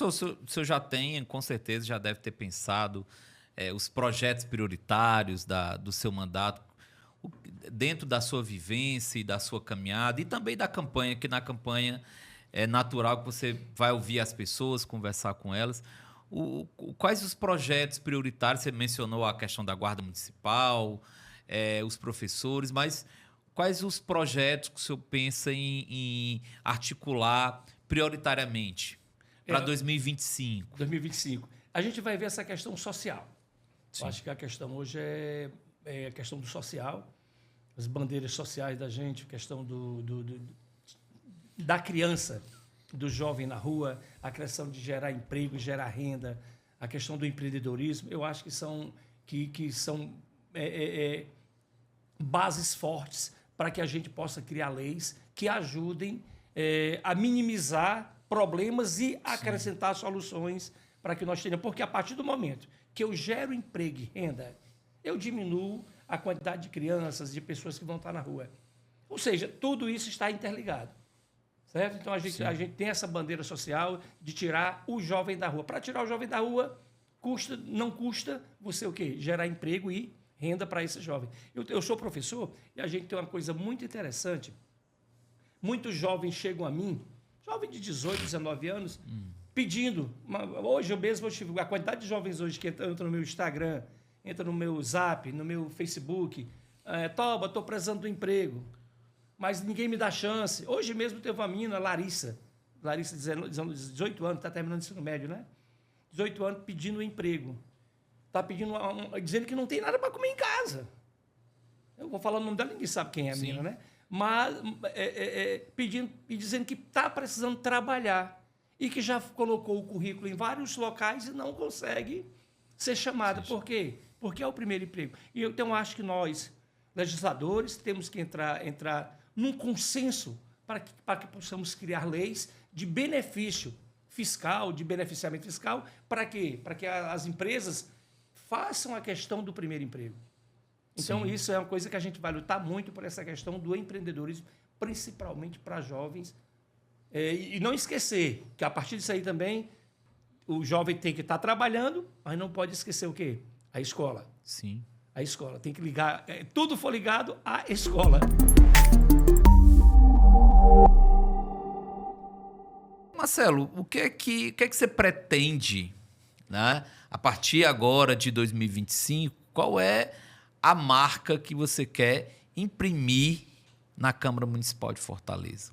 Professor, o senhor já tem, com certeza, já deve ter pensado os projetos prioritários do seu mandato, dentro da sua vivência e da sua caminhada, e também da campanha, que na campanha é natural que você vai ouvir as pessoas, conversar com elas. Quais os projetos prioritários? Você mencionou a questão da Guarda Municipal, os professores, mas quais os projetos que o senhor pensa em articular prioritariamente para 2025? 2025. A gente vai ver essa questão social. Sim. Eu acho que a questão hoje é a questão do social, as bandeiras sociais da gente, a questão da criança, do jovem na rua, a questão de gerar emprego, gerar renda, a questão do empreendedorismo. Eu acho que são bases fortes para que a gente possa criar leis que ajudem a minimizar problemas e acrescentar soluções para que nós tenhamos. Porque a partir do momento que eu gero emprego e renda, eu diminuo a quantidade de crianças, de pessoas que vão estar na rua. Ou seja, tudo isso está interligado. Certo? Então, a gente tem essa bandeira social de tirar o jovem da rua. Para tirar o jovem da rua, não custa você o quê? Gerar emprego e renda para esse jovem. Eu sou professor e a gente tem uma coisa muito interessante. Muitos jovens chegam a mim, jovem de 18, 19 anos, pedindo. Hoje eu mesmo, a quantidade de jovens hoje que entram no meu Instagram, entram no meu Zap, no meu Facebook, Toba, estou precisando do emprego, mas ninguém me dá chance. Hoje mesmo teve uma menina, Larissa, 18 anos, está terminando o ensino médio, né? 18 anos pedindo um emprego. Está pedindo dizendo que não tem nada para comer em casa. Eu vou falar o nome dela, ninguém sabe quem é a menina, né? Mas pedindo e dizendo que está precisando trabalhar e que já colocou o currículo em vários locais e não consegue ser chamada. Por quê? Porque é o primeiro emprego. E então, acho que nós, legisladores, temos que entrar num consenso para que possamos criar leis de benefício fiscal, de beneficiamento fiscal, para quê? Para que as empresas façam a questão do primeiro emprego. Então, isso é uma coisa que a gente vai lutar muito por essa questão do empreendedorismo, principalmente para jovens. E não esquecer que, a partir disso aí também, o jovem tem que estar trabalhando, mas não pode esquecer o quê? A escola. Sim. A escola. Tem que ligar, tudo for ligado à escola. Marcelo, o que é que você pretende, né? A partir agora de 2025, qual é a marca que você quer imprimir na Câmara Municipal de Fortaleza?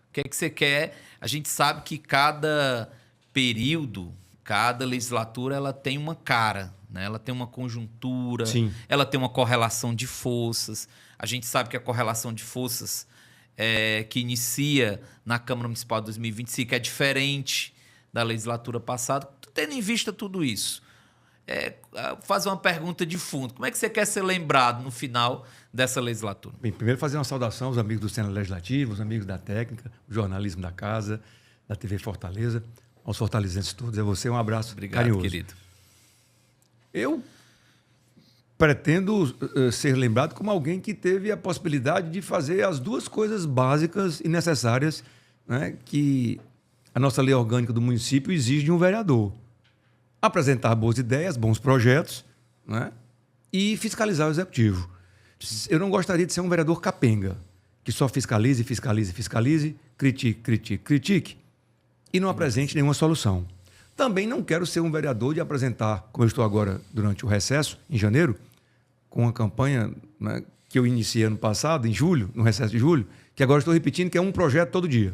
O que é que você quer? A gente sabe que cada período, cada legislatura, ela tem uma cara, né? Ela tem uma conjuntura, ela tem uma correlação de forças. A gente sabe que a correlação de forças que inicia na Câmara Municipal de 2025 é diferente da legislatura passada. Tendo em vista tudo isso, fazer uma pergunta de fundo. Como é que você quer ser lembrado no final dessa legislatura? Bem, primeiro fazer uma saudação aos amigos do Senado Legislativo, os amigos da técnica, o jornalismo da casa, da TV Fortaleza, aos fortalezenses todos. A você um abraço carinhoso. Obrigado, querido. Eu pretendo ser lembrado como alguém que teve a possibilidade de fazer as duas coisas básicas e necessárias, né, que a nossa lei orgânica do município exige de um vereador. Apresentar boas ideias, bons projetos, né, e fiscalizar o executivo. Eu não gostaria de ser um vereador capenga, que só fiscalize, fiscalize, fiscalize, critique, critique, critique, e não apresente nenhuma solução. Também não quero ser um vereador de apresentar, como eu estou agora durante o recesso, em janeiro, com uma campanha, né, que eu iniciei ano passado, em julho, no recesso de julho, que agora estou repetindo, que é um projeto todo dia.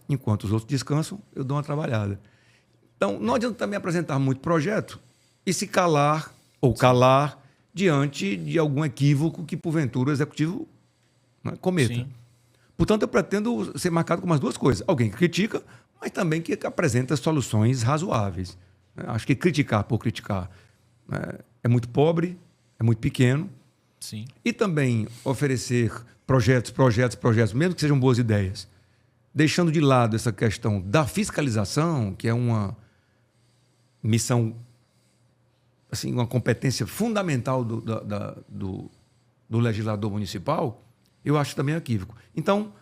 Enquanto os outros descansam, eu dou uma trabalhada. Então, não adianta também apresentar muito projeto e se calar ou calar diante de algum equívoco que, porventura, o executivo, né, cometa. Sim. Portanto, eu pretendo ser marcado com as duas coisas. Alguém que critica, mas também que apresenta soluções razoáveis. Acho que criticar por criticar é muito pobre, é muito pequeno. Sim. E também oferecer projetos, mesmo que sejam boas ideias, deixando de lado essa questão da fiscalização, que é uma missão, assim, uma competência fundamental do legislador municipal, eu acho também equívoco. Então,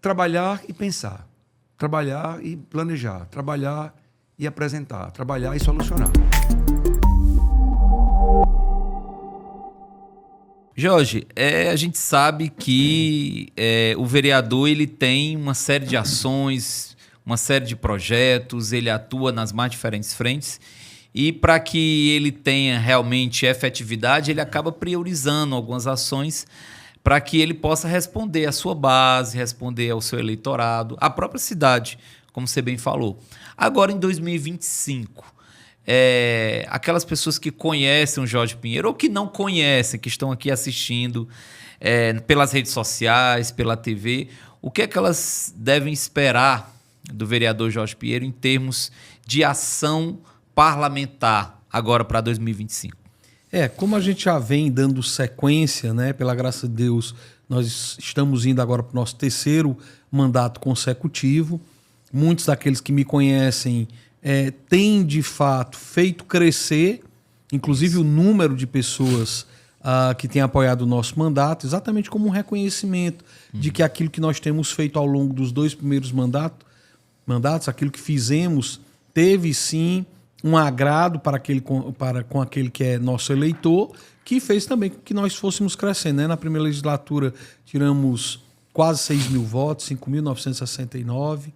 trabalhar e pensar, trabalhar e planejar, trabalhar e apresentar, trabalhar e solucionar. Jorge, a gente sabe que o vereador ele tem uma série de ações, uma série de projetos, ele atua nas mais diferentes frentes e para que ele tenha realmente efetividade, ele acaba priorizando algumas ações para que ele possa responder à sua base, responder ao seu eleitorado, à própria cidade, como você bem falou. Agora, em 2025, aquelas pessoas que conhecem o Jorge Pinheiro ou que não conhecem, que estão aqui assistindo pelas redes sociais, pela TV, o que é que elas devem esperar do vereador Jorge Pinheiro em termos de ação parlamentar agora para 2025? Como a gente já vem dando sequência, né, pela graça de Deus, nós estamos indo agora para o nosso 3º mandato consecutivo. Muitos daqueles que me conhecem têm, de fato, feito crescer, inclusive o número de pessoas que têm apoiado o nosso mandato, exatamente como um reconhecimento de que aquilo que nós temos feito ao longo dos 2 primeiros mandatos, aquilo que fizemos, teve sim um agrado com aquele que é nosso eleitor, que fez também com que nós fôssemos crescendo, né? Na primeira legislatura tiramos quase 6 mil votos, 5.969.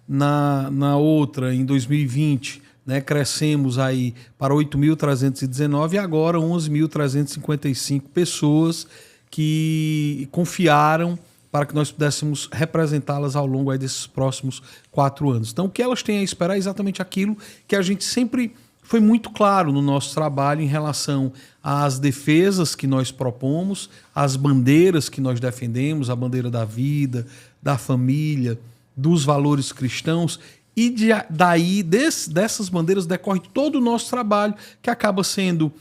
Na outra, em 2020, né, crescemos aí para 8.319 e agora 11.355 pessoas que confiaram para que nós pudéssemos representá-las ao longo aí desses próximos 4 anos. Então, o que elas têm a esperar é exatamente aquilo que a gente sempre foi muito claro no nosso trabalho em relação às defesas que nós propomos, às bandeiras que nós defendemos, a bandeira da vida, da família, dos valores cristãos, e dessas bandeiras decorre todo o nosso trabalho, que acaba sendo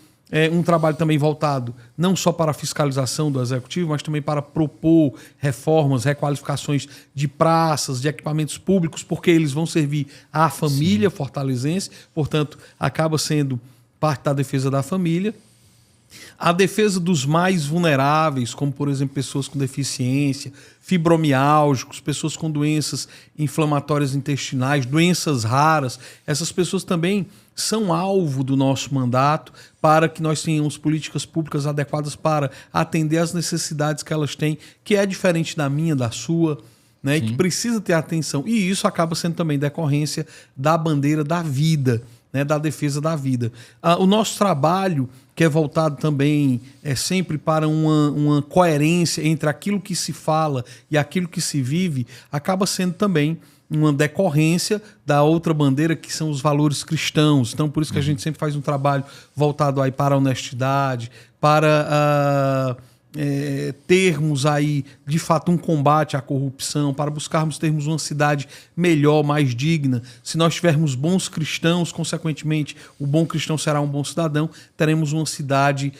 um trabalho também voltado não só para a fiscalização do Executivo, mas também para propor reformas, requalificações de praças, de equipamentos públicos, porque eles vão servir à família fortalezense, portanto, acaba sendo parte da defesa da família. A defesa dos mais vulneráveis, como, por exemplo, pessoas com deficiência, fibromiálgicos, pessoas com doenças inflamatórias intestinais, doenças raras. Essas pessoas também são alvo do nosso mandato para que nós tenhamos políticas públicas adequadas para atender às necessidades que elas têm, que é diferente da minha, da sua, né, e que precisa ter atenção. E isso acaba sendo também decorrência da bandeira da vida, né, da defesa da vida. O nosso trabalho, que é voltado também sempre para uma coerência entre aquilo que se fala e aquilo que se vive, acaba sendo também uma decorrência da outra bandeira, que são os valores cristãos. Então, por isso que a gente sempre faz um trabalho voltado aí para a honestidade, para termos aí, de fato, um combate à corrupção, para buscarmos termos uma cidade melhor, mais digna. Se nós tivermos bons cristãos, consequentemente, o bom cristão será um bom cidadão, teremos uma cidade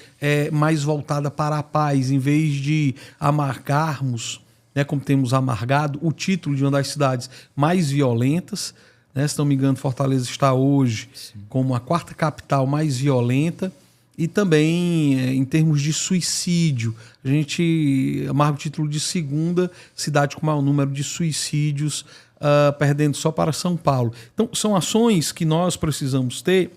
mais voltada para a paz, em vez de amargarmos, né, como temos amargado, o título de uma das cidades mais violentas, né? Se não me engano, Fortaleza está hoje como a 4ª capital mais violenta. E também, em termos de suicídio, a gente amarga o título de 2ª cidade com maior número de suicídios, perdendo só para São Paulo. Então, são ações que nós precisamos ter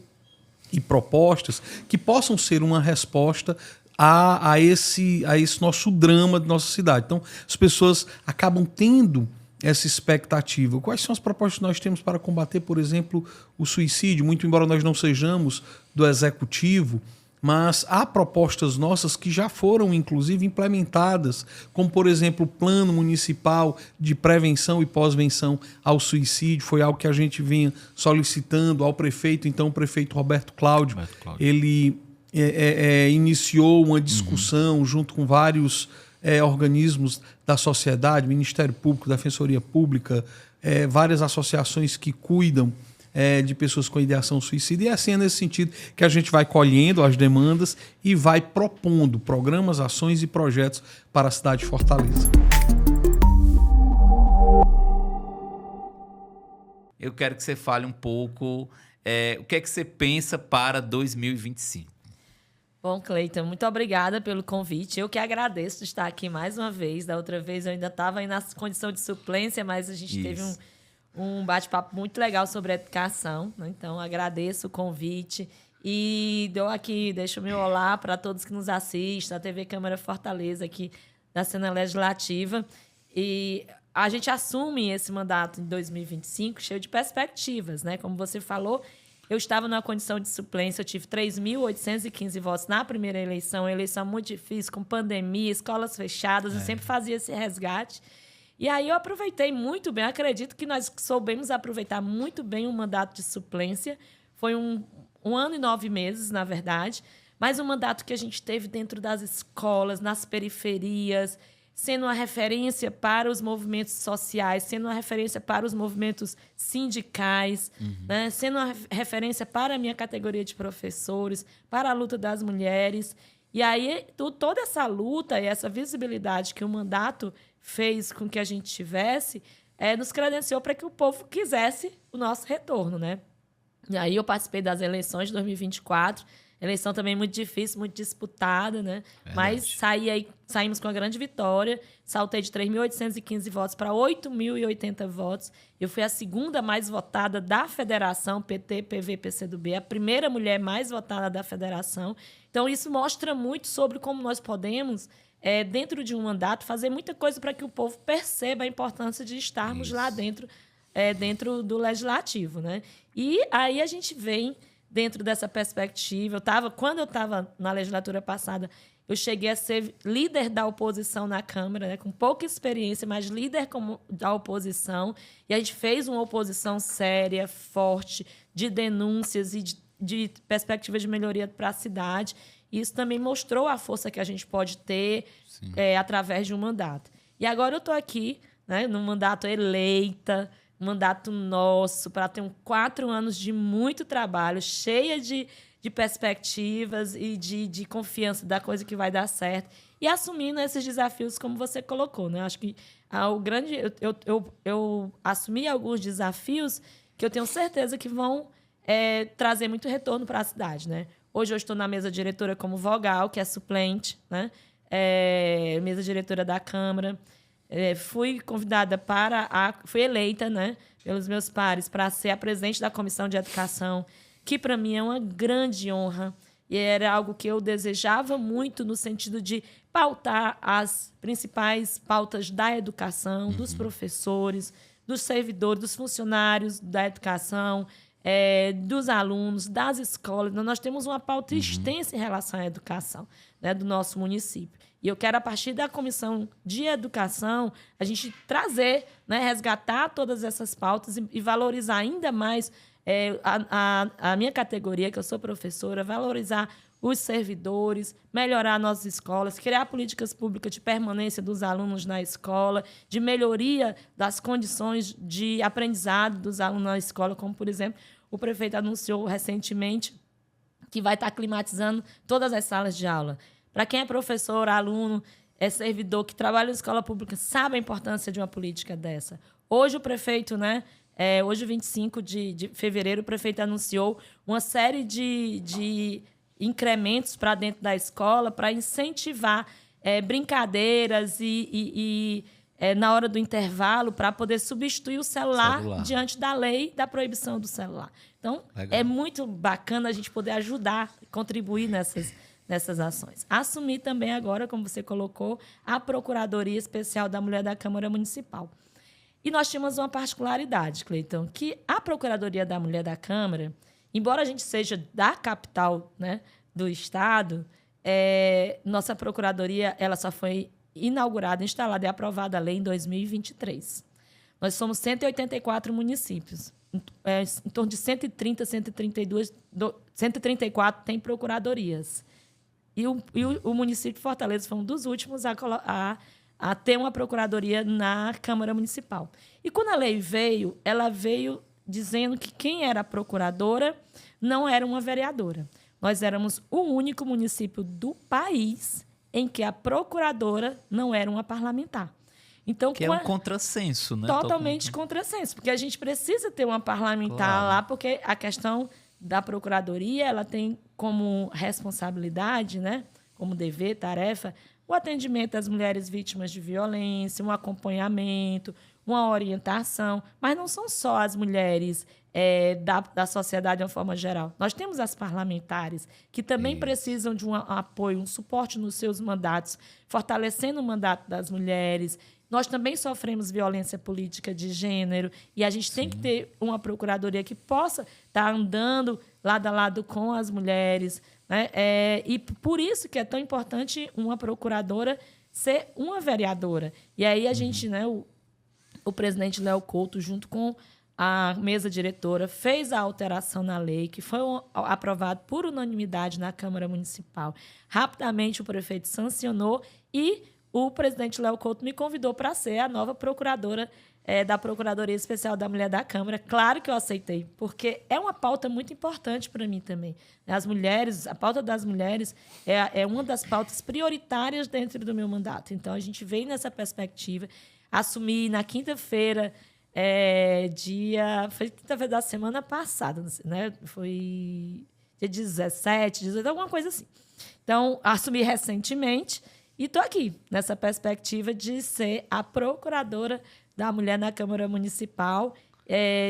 e propostas que possam ser uma resposta a esse nosso drama de nossa cidade. Então, as pessoas acabam tendo essa expectativa. Quais são as propostas que nós temos para combater, por exemplo, o suicídio? Muito embora nós não sejamos do Executivo, mas há propostas nossas que já foram, inclusive, implementadas, como, por exemplo, o Plano Municipal de Prevenção e Pós-Venção ao Suicídio. Foi algo que a gente vinha solicitando ao prefeito, então o prefeito Roberto Cláudio. Ele iniciou uma discussão junto com vários organismos da sociedade, Ministério Público, Defensoria Pública, várias associações que cuidam de pessoas com ideação suicida. E assim é nesse sentido que a gente vai colhendo as demandas e vai propondo programas, ações e projetos para a cidade de Fortaleza. Eu quero que você fale um pouco o que é que você pensa para 2025. Bom, Cleiton, muito obrigada pelo convite. Eu que agradeço de estar aqui mais uma vez. Da outra vez eu ainda estava na condição de suplência, mas a gente teve um bate-papo muito legal sobre educação, né? Então, agradeço o convite e deixo meu olá para todos que nos assistem, a TV Câmara Fortaleza aqui da cena legislativa. E a gente assume esse mandato em 2025 cheio de perspectivas, né? Como você falou, eu estava numa condição de suplência, eu tive 3.815 votos na primeira eleição muito difícil, com pandemia, escolas fechadas, eu sempre fazia esse resgate. E aí eu aproveitei muito bem, acredito que nós soubemos aproveitar muito bem o mandato de suplência. Foi um ano e 9 meses, na verdade, mas um mandato que a gente teve dentro das escolas, nas periferias, sendo uma referência para os movimentos sociais, sendo uma referência para os movimentos sindicais, né? Sendo uma referência para a minha categoria de professores, para a luta das mulheres. E aí, toda essa luta e essa visibilidade que o mandato fez com que a gente tivesse, nos credenciou para que o povo quisesse o nosso retorno, né? E aí eu participei das eleições de 2024, eleição também muito difícil, muito disputada, né? Verdade. Mas saímos com uma grande vitória. Saltei de 3.815 votos para 8.080 votos. Eu fui a segunda mais votada da federação, PT, PV, PCdoB, a primeira mulher mais votada da federação. Então, isso mostra muito sobre como nós podemos, dentro de um mandato, fazer muita coisa para que o povo perceba a importância de estarmos lá dentro do legislativo, né? E aí a gente vem dentro dessa perspectiva. Quando eu estava na legislatura passada, eu cheguei a ser líder da oposição na Câmara, né, com pouca experiência, mas líder da oposição. E a gente fez uma oposição séria, forte, de denúncias e de perspectiva de melhoria para a cidade. E isso também mostrou a força que a gente pode ter através de um mandato. E agora eu estou aqui, né, num mandato eleita, mandato nosso, para ter 4 anos de muito trabalho, cheia de perspectivas e de confiança da coisa que vai dar certo, e assumindo esses desafios como você colocou, né? Acho que eu assumi alguns desafios que eu tenho certeza que vão trazer muito retorno para a cidade, né? Hoje eu estou na mesa diretora como vogal, que é suplente, né? Mesa diretora da Câmara. Fui convidada fui eleita, né, pelos meus pares para ser a presidente da Comissão de Educação, que para mim é uma grande honra e era algo que eu desejava muito no sentido de pautar as principais pautas da educação, dos professores, dos servidores, dos funcionários da educação, dos alunos, das escolas. Nós temos uma pauta extensa em relação à educação, né, do nosso município. E eu quero, a partir da Comissão de Educação, a gente trazer, né, resgatar todas essas pautas e valorizar ainda mais a minha categoria, que eu sou professora, valorizar os servidores, melhorar nossas escolas, criar políticas públicas de permanência dos alunos na escola, de melhoria das condições de aprendizado dos alunos na escola, como, por exemplo, o prefeito anunciou recentemente que vai estar climatizando todas as salas de aula. Para quem é professor, aluno, servidor que trabalha em escola pública, sabe a importância de uma política dessa. Hoje o prefeito, né? Hoje, 25 de fevereiro, o prefeito anunciou uma série de incrementos para dentro da escola para incentivar brincadeiras e na hora do intervalo, para poder substituir o celular diante da lei da proibição do celular. Então, legal. É muito bacana a gente poder ajudar, contribuir nessas ações. Assumir também agora, como você colocou, a Procuradoria Especial da Mulher da Câmara Municipal. E nós tínhamos uma particularidade, Cleiton, que a Procuradoria da Mulher da Câmara, embora a gente seja da capital, né, do Estado, nossa Procuradoria ela só foi inaugurada, instalada e aprovada a lei em 2023. Nós somos 184 municípios. Em torno de 130, 134 tem procuradorias. E o município de Fortaleza foi um dos últimos a ter uma procuradoria na Câmara Municipal. E quando a lei veio, ela veio dizendo que quem era a procuradora não era uma vereadora. Nós éramos o único município do país em que a procuradora não era uma parlamentar. Então, que é um contrassenso, né? Totalmente contrassenso, porque a gente precisa ter uma parlamentar lá, porque a questão da procuradoria ela tem como responsabilidade, né, como dever, tarefa, o atendimento às mulheres vítimas de violência, um acompanhamento, uma orientação. Mas não são só as mulheres da sociedade de uma forma geral. Nós temos as parlamentares, que também precisam de um apoio, um suporte nos seus mandatos, fortalecendo o mandato das mulheres. Nós também sofremos violência política de gênero e a gente tem que ter uma procuradoria que possa estar andando lado a lado com as mulheres, né? E por isso que é tão importante uma procuradora ser uma vereadora. E aí a gente, né, o presidente Léo Couto, junto com a mesa diretora, fez a alteração na lei, que foi aprovado por unanimidade na Câmara Municipal. Rapidamente o prefeito sancionou e o presidente Léo Couto me convidou para ser a nova procuradora da Procuradoria Especial da Mulher da Câmara. Claro que eu aceitei, porque é uma pauta muito importante para mim também. As mulheres, a pauta das mulheres é uma das pautas prioritárias dentro do meu mandato. Então, a gente veio nessa perspectiva. Assumi na quinta-feira, foi quinta-feira da semana passada, né? Foi dia 17, 18, alguma coisa assim. Então, assumi recentemente e estou aqui, nessa perspectiva de ser a procuradora da mulher na Câmara Municipal,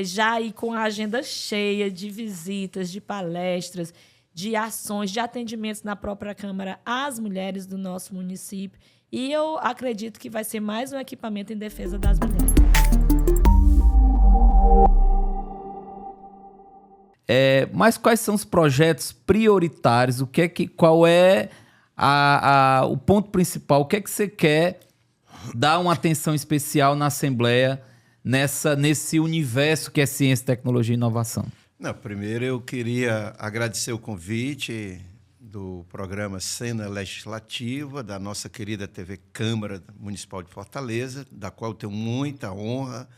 já aí com a agenda cheia de visitas, de palestras, de ações, de atendimentos na própria Câmara às mulheres do nosso município. E eu acredito que vai ser mais um equipamento em defesa das mulheres. Mas quais são os projetos prioritários? Qual é o ponto principal? O que é que você quer dar uma atenção especial na Assembleia nesse universo que é ciência, tecnologia e inovação? Não, primeiro eu queria agradecer o convite do programa Cena Legislativa, da nossa querida TV Câmara Municipal de Fortaleza, da qual eu tenho muita honra.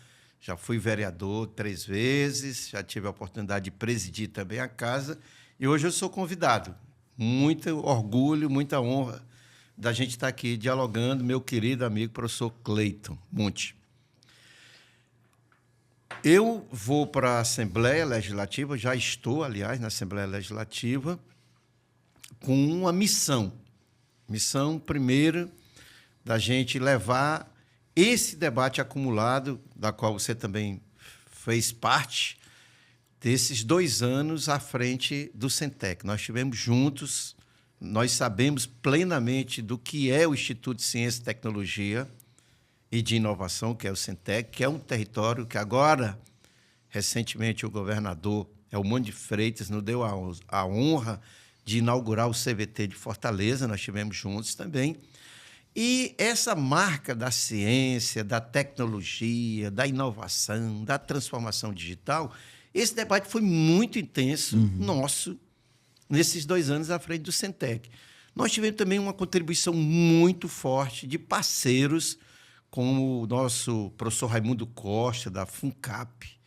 Já fui vereador 3 vezes, já tive a oportunidade de presidir também a casa, e hoje eu sou convidado. Muito orgulho, muita honra da gente estar aqui dialogando, meu querido amigo professor Cleiton Monte. Eu vou para a Assembleia Legislativa, já estou, aliás, na Assembleia Legislativa, com uma missão. Missão, primeira, da gente levar esse debate acumulado, da qual você também fez parte, desses 2 anos à frente do Centec. Nós estivemos juntos, nós sabemos plenamente do que é o Instituto de Ciência e Tecnologia e de Inovação, que é o Centec, que é um território que agora, recentemente, o governador Elmano de Freitas nos deu a honra de inaugurar o CVT de Fortaleza, nós estivemos juntos também. E essa marca da ciência, da tecnologia, da inovação, da transformação digital, esse debate foi muito intenso, nosso, nesses 2 anos à frente do Centec. Nós tivemos também uma contribuição muito forte de parceiros, como o nosso professor Raimundo Costa, da FUNCAP,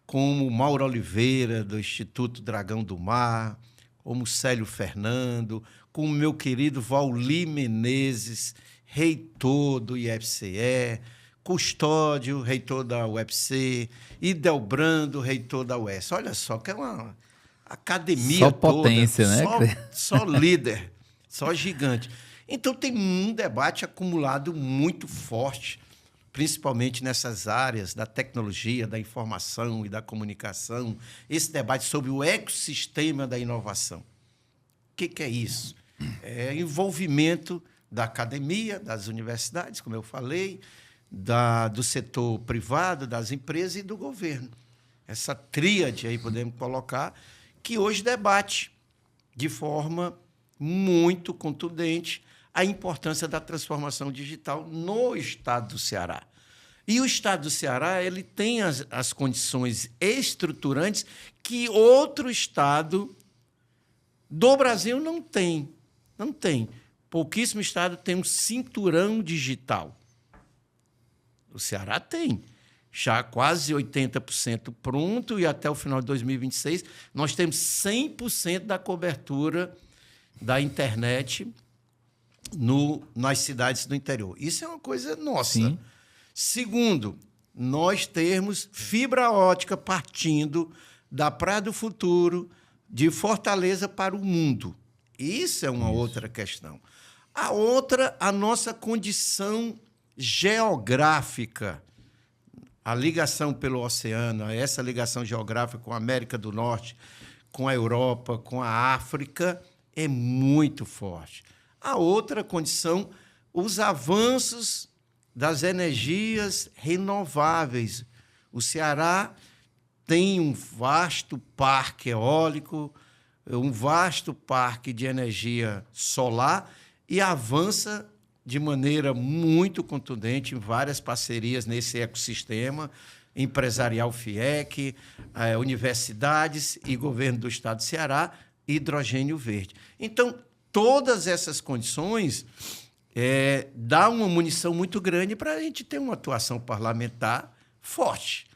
como o Mauro Oliveira, do Instituto Dragão do Mar, como o Célio Fernando, como o meu querido Vauli Menezes, reitor do IFCE, Custódio, reitor da UFC, e Delbrando, reitor da UES. Olha só, que é uma academia só toda. Potência, né? Só líder, só gigante. Então, tem um debate acumulado muito forte, principalmente nessas áreas da tecnologia, da informação e da comunicação, esse debate sobre o ecossistema da inovação. O que é isso? É envolvimento da academia, das universidades, como eu falei, do setor privado, das empresas e do governo. Essa tríade aí podemos colocar, que hoje debate de forma muito contundente a importância da transformação digital no estado do Ceará. E o estado do Ceará ele tem as condições estruturantes que outro estado do Brasil não tem. Não tem. Pouquíssimo estado tem um cinturão digital. O Ceará tem. Já quase 80% pronto e até o final de 2026 nós temos 100% da cobertura da internet nas cidades do interior. Isso é uma coisa nossa. Sim. Segundo, nós termos fibra ótica partindo da Praia do Futuro, de Fortaleza para o mundo. Isso é uma outra questão. A outra, a nossa condição geográfica a ligação pelo oceano, essa ligação geográfica com a América do Norte, com a Europa, com a África, é muito forte. A outra condição, os avanços das energias renováveis. O Ceará tem um vasto parque eólico, um vasto parque de energia solar e avança de maneira muito contundente em várias parcerias nesse ecossistema empresarial FIEC, universidades e governo do Estado do Ceará, hidrogênio verde. Então, todas essas condições dá uma munição muito grande para a gente ter uma atuação parlamentar forte.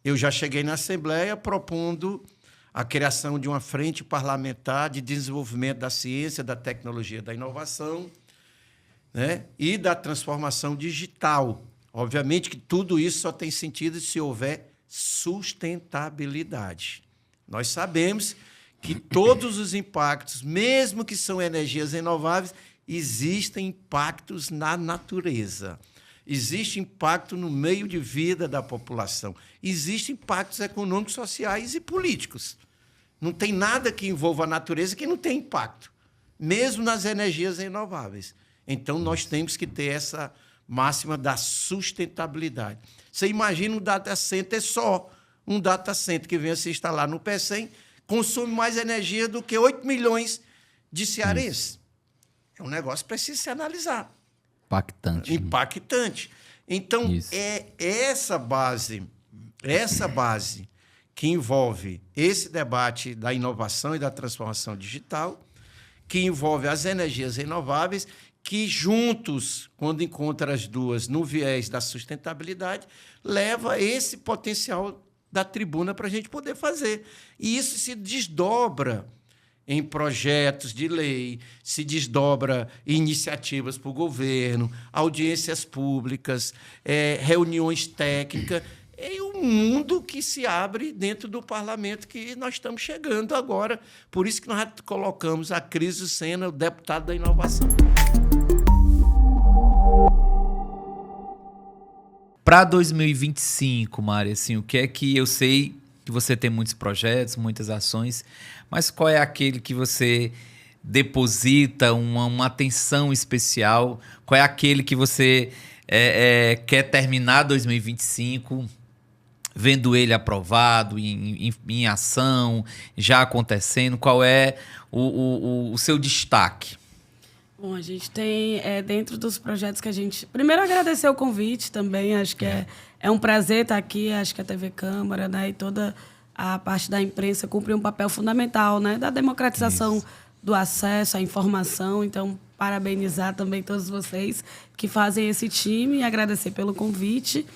Eu já cheguei na Assembleia propondo a criação de uma frente parlamentar de desenvolvimento da ciência, da tecnologia, da inovação, né, e da transformação digital. Obviamente que tudo isso só tem sentido se houver sustentabilidade. Nós sabemos que todos os impactos, mesmo que são energias renováveis, existem impactos na natureza. Existe impacto no meio de vida da população. Existem impactos econômicos, sociais e políticos. Não tem nada que envolva a natureza que não tem impacto, mesmo nas energias renováveis. Então, nós temos que ter essa máxima da sustentabilidade. Você imagina um data center só, um data center que venha se instalar no PECEM, consome mais energia do que 8 milhões de cearenses. É um negócio que precisa se analisar. Impactante. Impactante. Então, é essa base que envolve esse debate da inovação e da transformação digital, que envolve as energias renováveis, que juntos, quando encontra as duas no viés da sustentabilidade, leva esse potencial da tribuna para a gente poder fazer. E isso se desdobra em projetos de lei, se desdobra em iniciativas para o governo, audiências públicas, reuniões técnicas. É um mundo que se abre dentro do parlamento que nós estamos chegando agora. Por isso que nós colocamos a Cris Sena, o deputado da inovação. Para 2025, Mari, assim, o que é que eu sei que você tem muitos projetos, muitas ações, mas qual é aquele que você deposita uma atenção especial? Qual é aquele que você quer terminar 2025 vendo ele aprovado, em ação, já acontecendo? Qual é o seu destaque? Bom, a gente tem, dentro dos projetos que a gente... Primeiro, agradecer o convite também. Acho que é um prazer estar aqui. Acho que a TV Câmara, né, e toda a parte da imprensa cumpre um papel fundamental, né, da democratização do acesso à informação. Então, parabenizar também todos vocês que fazem esse time e agradecer pelo convite.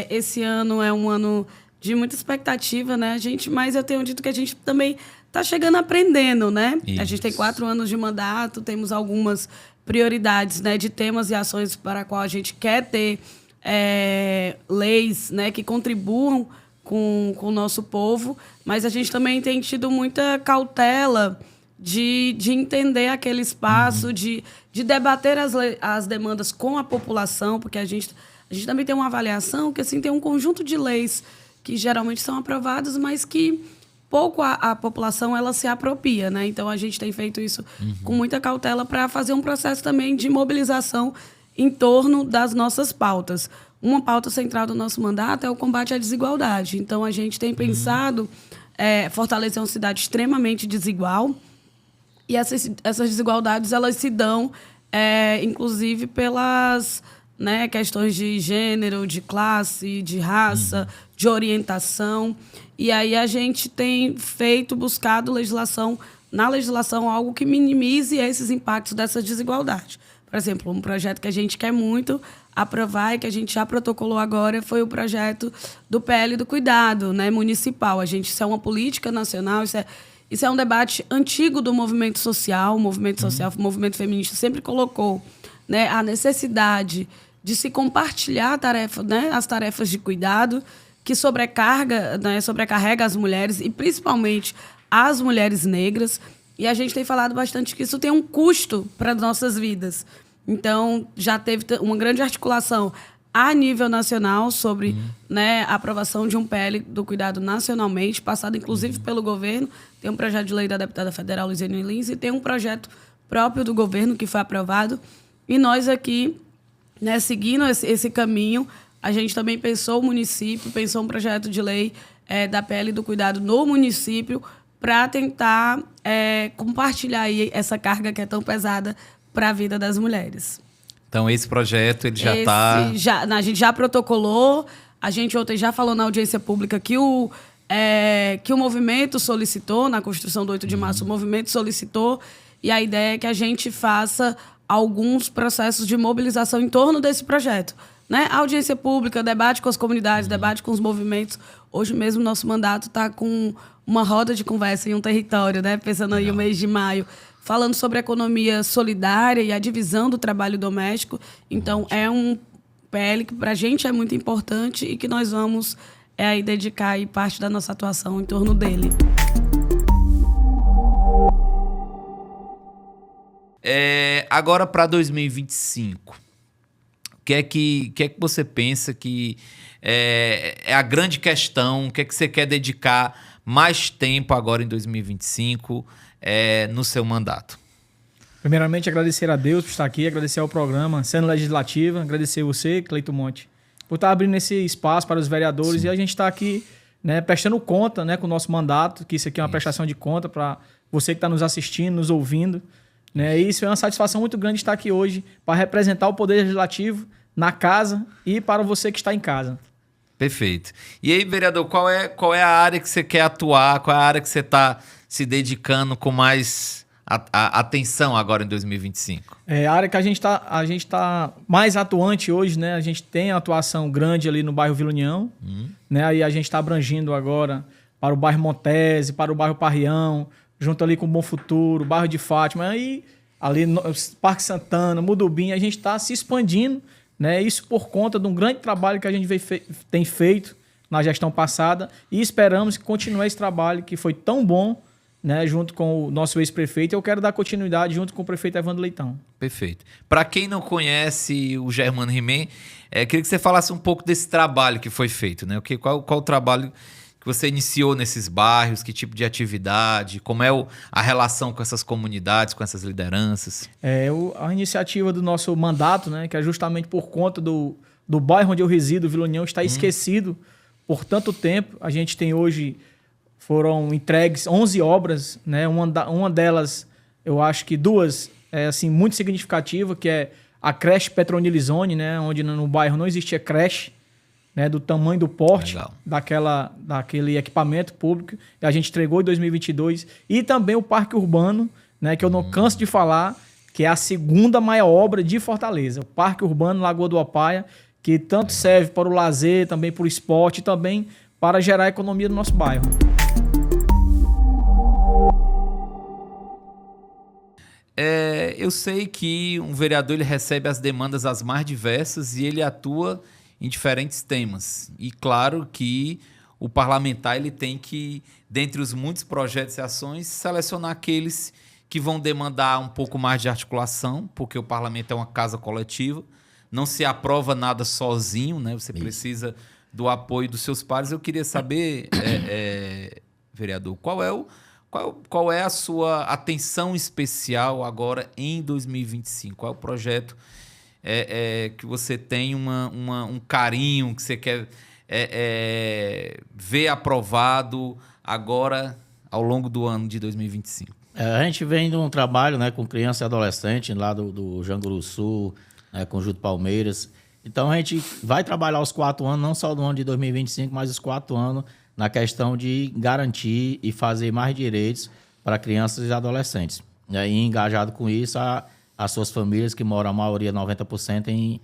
Esse ano é um ano de muita expectativa, né, mas eu tenho dito que a gente também está chegando aprendendo, né? Isso. A gente tem 4 anos de mandato, temos algumas prioridades, né, de temas e ações para a qual a gente quer ter leis, né, que contribuam com o nosso povo, mas a gente também tem tido muita cautela de entender aquele espaço, de debater as demandas com a população, porque a gente também tem uma avaliação que assim, tem um conjunto de leis que geralmente são aprovadas, mas que pouco a população ela se apropria, né? Então, a gente tem feito isso com muita cautela para fazer um processo também de mobilização em torno das nossas pautas. Uma pauta central do nosso mandato é o combate à desigualdade. Então, a gente tem pensado fortalecer uma cidade extremamente desigual e essas desigualdades elas se dão, inclusive, pelas... né, questões de gênero, de classe, de raça, de orientação. E aí a gente tem buscado na legislação algo que minimize esses impactos dessas desigualdades. Por exemplo, um projeto que a gente quer muito aprovar e que a gente já protocolou agora foi o projeto do PL do Cuidado, né, municipal. Isso é uma política nacional, isso é um debate antigo do movimento social. O movimento feminista sempre colocou, né, a necessidade de se compartilhar as tarefas de cuidado, que sobrecarrega as mulheres, e principalmente as mulheres negras. E a gente tem falado bastante que isso tem um custo para as nossas vidas. Então, já teve uma grande articulação a nível nacional sobre né, a aprovação de um PL do cuidado nacionalmente, passado inclusive pelo governo. Tem um projeto de lei da deputada federal Luiziane Lins e tem um projeto próprio do governo que foi aprovado. E nós aqui, né, seguindo esse caminho, a gente também pensou o município, pensou um projeto de lei da PL do cuidado no município para tentar compartilhar aí essa carga que é tão pesada para a vida das mulheres. Então, esse projeto ele já está... A gente já protocolou, a gente ontem já falou na audiência pública que o movimento solicitou, na Constituição do 8 de março, o movimento solicitou, e a ideia é que a gente faça alguns processos de mobilização em torno desse projeto. Né? Audiência pública, debate com as comunidades, debate com os movimentos. Hoje mesmo, nosso mandato está com uma roda de conversa em um território, né? Pensando aí o mês de maio, falando sobre a economia solidária e a divisão do trabalho doméstico. Então, é um PL que para a gente é muito importante e que nós vamos aí dedicar aí parte da nossa atuação em torno dele. Agora, para 2025, o que é que você pensa que é a grande questão? O que é que você quer dedicar mais tempo agora em 2025 no seu mandato? Primeiramente, agradecer a Deus por estar aqui, agradecer ao programa Cena Legislativa, agradecer você, Cleito Monte, por estar abrindo esse espaço para os vereadores. Sim. E a gente está aqui, né, prestando conta, né, com o nosso mandato, que isso aqui é uma prestação de conta para você que está nos assistindo, nos ouvindo. Né? E isso é uma satisfação muito grande estar aqui hoje para representar o Poder Legislativo na casa e para você que está em casa. Perfeito. E aí, vereador, qual é a área que você quer atuar? Qual é a área que você está se dedicando com mais atenção agora em 2025? A área que a gente tá mais atuante hoje, né? A gente tem atuação grande ali no bairro Vila União, né? Aí a gente está abrangindo agora para o bairro Montese, para o bairro Parrião, junto ali com o Bom Futuro, o bairro de Fátima, aí ali no Parque Santana, Mudubim, a gente está se expandindo, né? Isso por conta de um grande trabalho que a gente tem feito na gestão passada e esperamos que continue esse trabalho que foi tão bom, né? Junto com o nosso ex-prefeito. Eu quero dar continuidade junto com o prefeito Evandro Leitão. Perfeito. Para quem não conhece o Germano He-Man, queria que você falasse um pouco desse trabalho que foi feito, né? Qual o trabalho que você iniciou nesses bairros, que tipo de atividade, como é a relação com essas comunidades, com essas lideranças? A iniciativa do nosso mandato, né, que é justamente por conta do bairro onde eu resido, Vila União, está esquecido por tanto tempo. A gente tem hoje, foram entregues 11 obras, né, uma delas, eu acho que duas, assim, muito significativa, que é a creche Petronilizone, né, onde no bairro não existia creche, né, do tamanho do porte daquele equipamento público, e a gente entregou em 2022, e também o Parque Urbano, né, que eu não canso de falar, que é a segunda maior obra de Fortaleza, o Parque Urbano Lagoa do Opaia, que tanto serve para o lazer, também para o esporte, e também para gerar a economia do nosso bairro. Eu sei que um vereador ele recebe as demandas as mais diversas e ele atua em diferentes temas. E claro que o parlamentar ele tem que, dentre os muitos projetos e ações, selecionar aqueles que vão demandar um pouco mais de articulação, porque o parlamento é uma casa coletiva, não se aprova nada sozinho, né? Você precisa do apoio dos seus pares. Eu queria saber, vereador, qual é a sua atenção especial agora em 2025? Qual é o projeto que você tem um carinho, que você quer ver aprovado agora ao longo do ano de 2025? A gente vem de um trabalho, né, com criança e adolescente lá do Janguru Sul, Conjunto Palmeiras. Então a gente vai trabalhar os 4 anos, não só do ano de 2025, mas os 4 anos na questão de garantir e fazer mais direitos para crianças e adolescentes. E aí, engajado com isso, as suas famílias, que moram a maioria, 90%,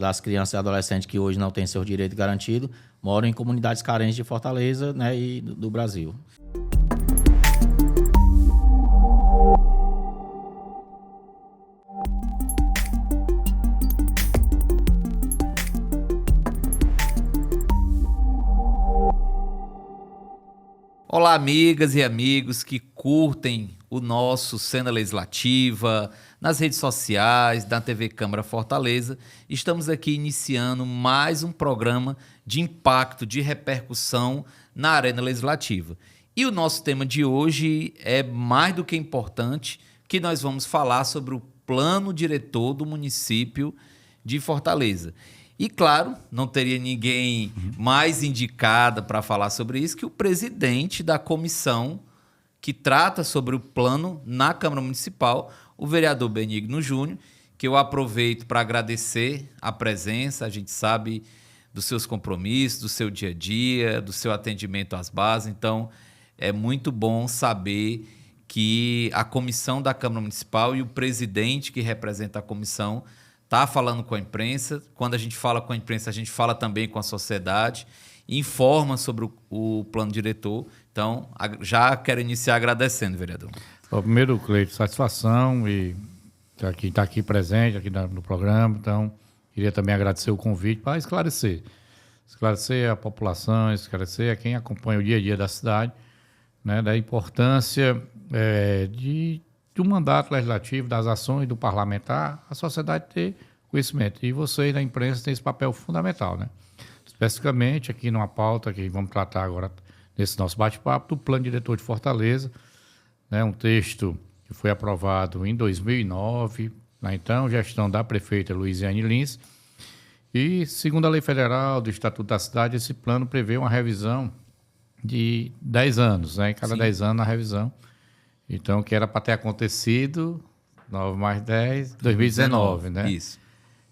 as crianças e adolescentes que hoje não têm seus direitos garantidos, moram em comunidades carentes de Fortaleza, né, e do Brasil. Olá, amigas e amigos que curtem o nosso Cena Legislativa, nas redes sociais, da TV Câmara Fortaleza. Estamos aqui iniciando mais um programa de impacto, de repercussão na arena legislativa. E o nosso tema de hoje é mais do que importante, que nós vamos falar sobre o plano diretor do município de Fortaleza. E, claro, não teria ninguém mais indicada para falar sobre isso que o presidente da comissão que trata sobre o plano na Câmara Municipal, o vereador Benigno Júnior, que eu aproveito para agradecer a presença. A gente sabe dos seus compromissos, do seu dia a dia, do seu atendimento às bases. Então, é muito bom saber que a comissão da Câmara Municipal e o presidente que representa a comissão está falando com a imprensa. Quando a gente fala com a imprensa, a gente fala também com a sociedade, informa sobre o plano diretor. Então, já quero iniciar agradecendo, vereador. Primeiro, Cleito, satisfação e estar aqui presente aqui no programa. Então, queria também agradecer o convite para esclarecer a população, esclarecer a quem acompanha o dia a dia da cidade, né, da importância de um mandato legislativo, das ações do parlamentar, a sociedade ter conhecimento. E vocês, da imprensa, têm esse papel fundamental, né? Especificamente aqui numa pauta que vamos tratar agora nesse nosso bate-papo, do Plano Diretor de Fortaleza, né, um texto que foi aprovado em 2009, na então gestão da prefeita Luiziane Lins, e, segundo a Lei Federal do Estatuto da Cidade, esse plano prevê uma revisão de 10 anos, né, cada 10 anos a revisão. Então, que era para ter acontecido, 9 mais 10, 2019, né? Isso.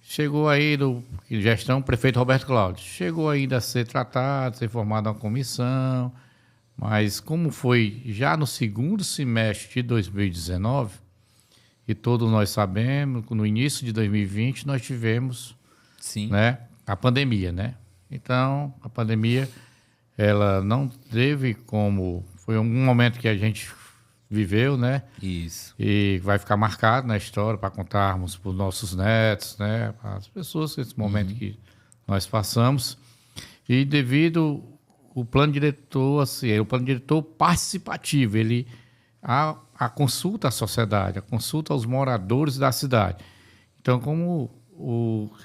Chegou aí, gestão prefeito Roberto Cláudio, chegou ainda a ser tratado, ser formada uma comissão, mas como foi já no segundo semestre de 2019, e todos nós sabemos, no início de 2020, nós tivemos né, a pandemia, né? Então, a pandemia, ela não teve como... Foi um momento que a gente viveu, né? Isso. E vai ficar marcado na história para contarmos para os nossos netos, né? Para as pessoas, esse momento que nós passamos. E devido o plano diretor, assim, o plano diretor participativo, ele a consulta à sociedade, a consulta aos moradores da cidade. Então, como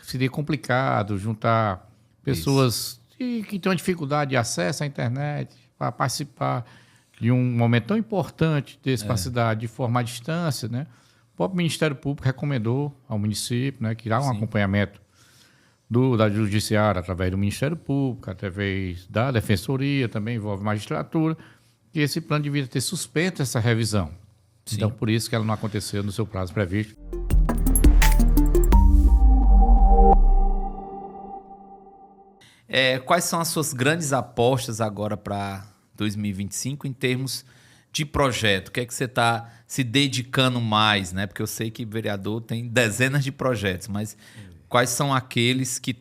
seria complicado juntar pessoas que têm uma dificuldade de acesso à internet para participar de um momento tão importante desse para a cidade, de forma à distância, né? O próprio Ministério Público recomendou ao município, né, que há um acompanhamento da Judiciária através do Ministério Público, através da Defensoria, também envolve magistratura, que esse plano devia ter suspenso essa revisão. Sim. Então, por isso que ela não aconteceu no seu prazo previsto. Quais são as suas grandes apostas agora para 2025 em termos de projeto? O que é que você está se dedicando mais, né? Porque eu sei que vereador tem dezenas de projetos, mas quais são aqueles que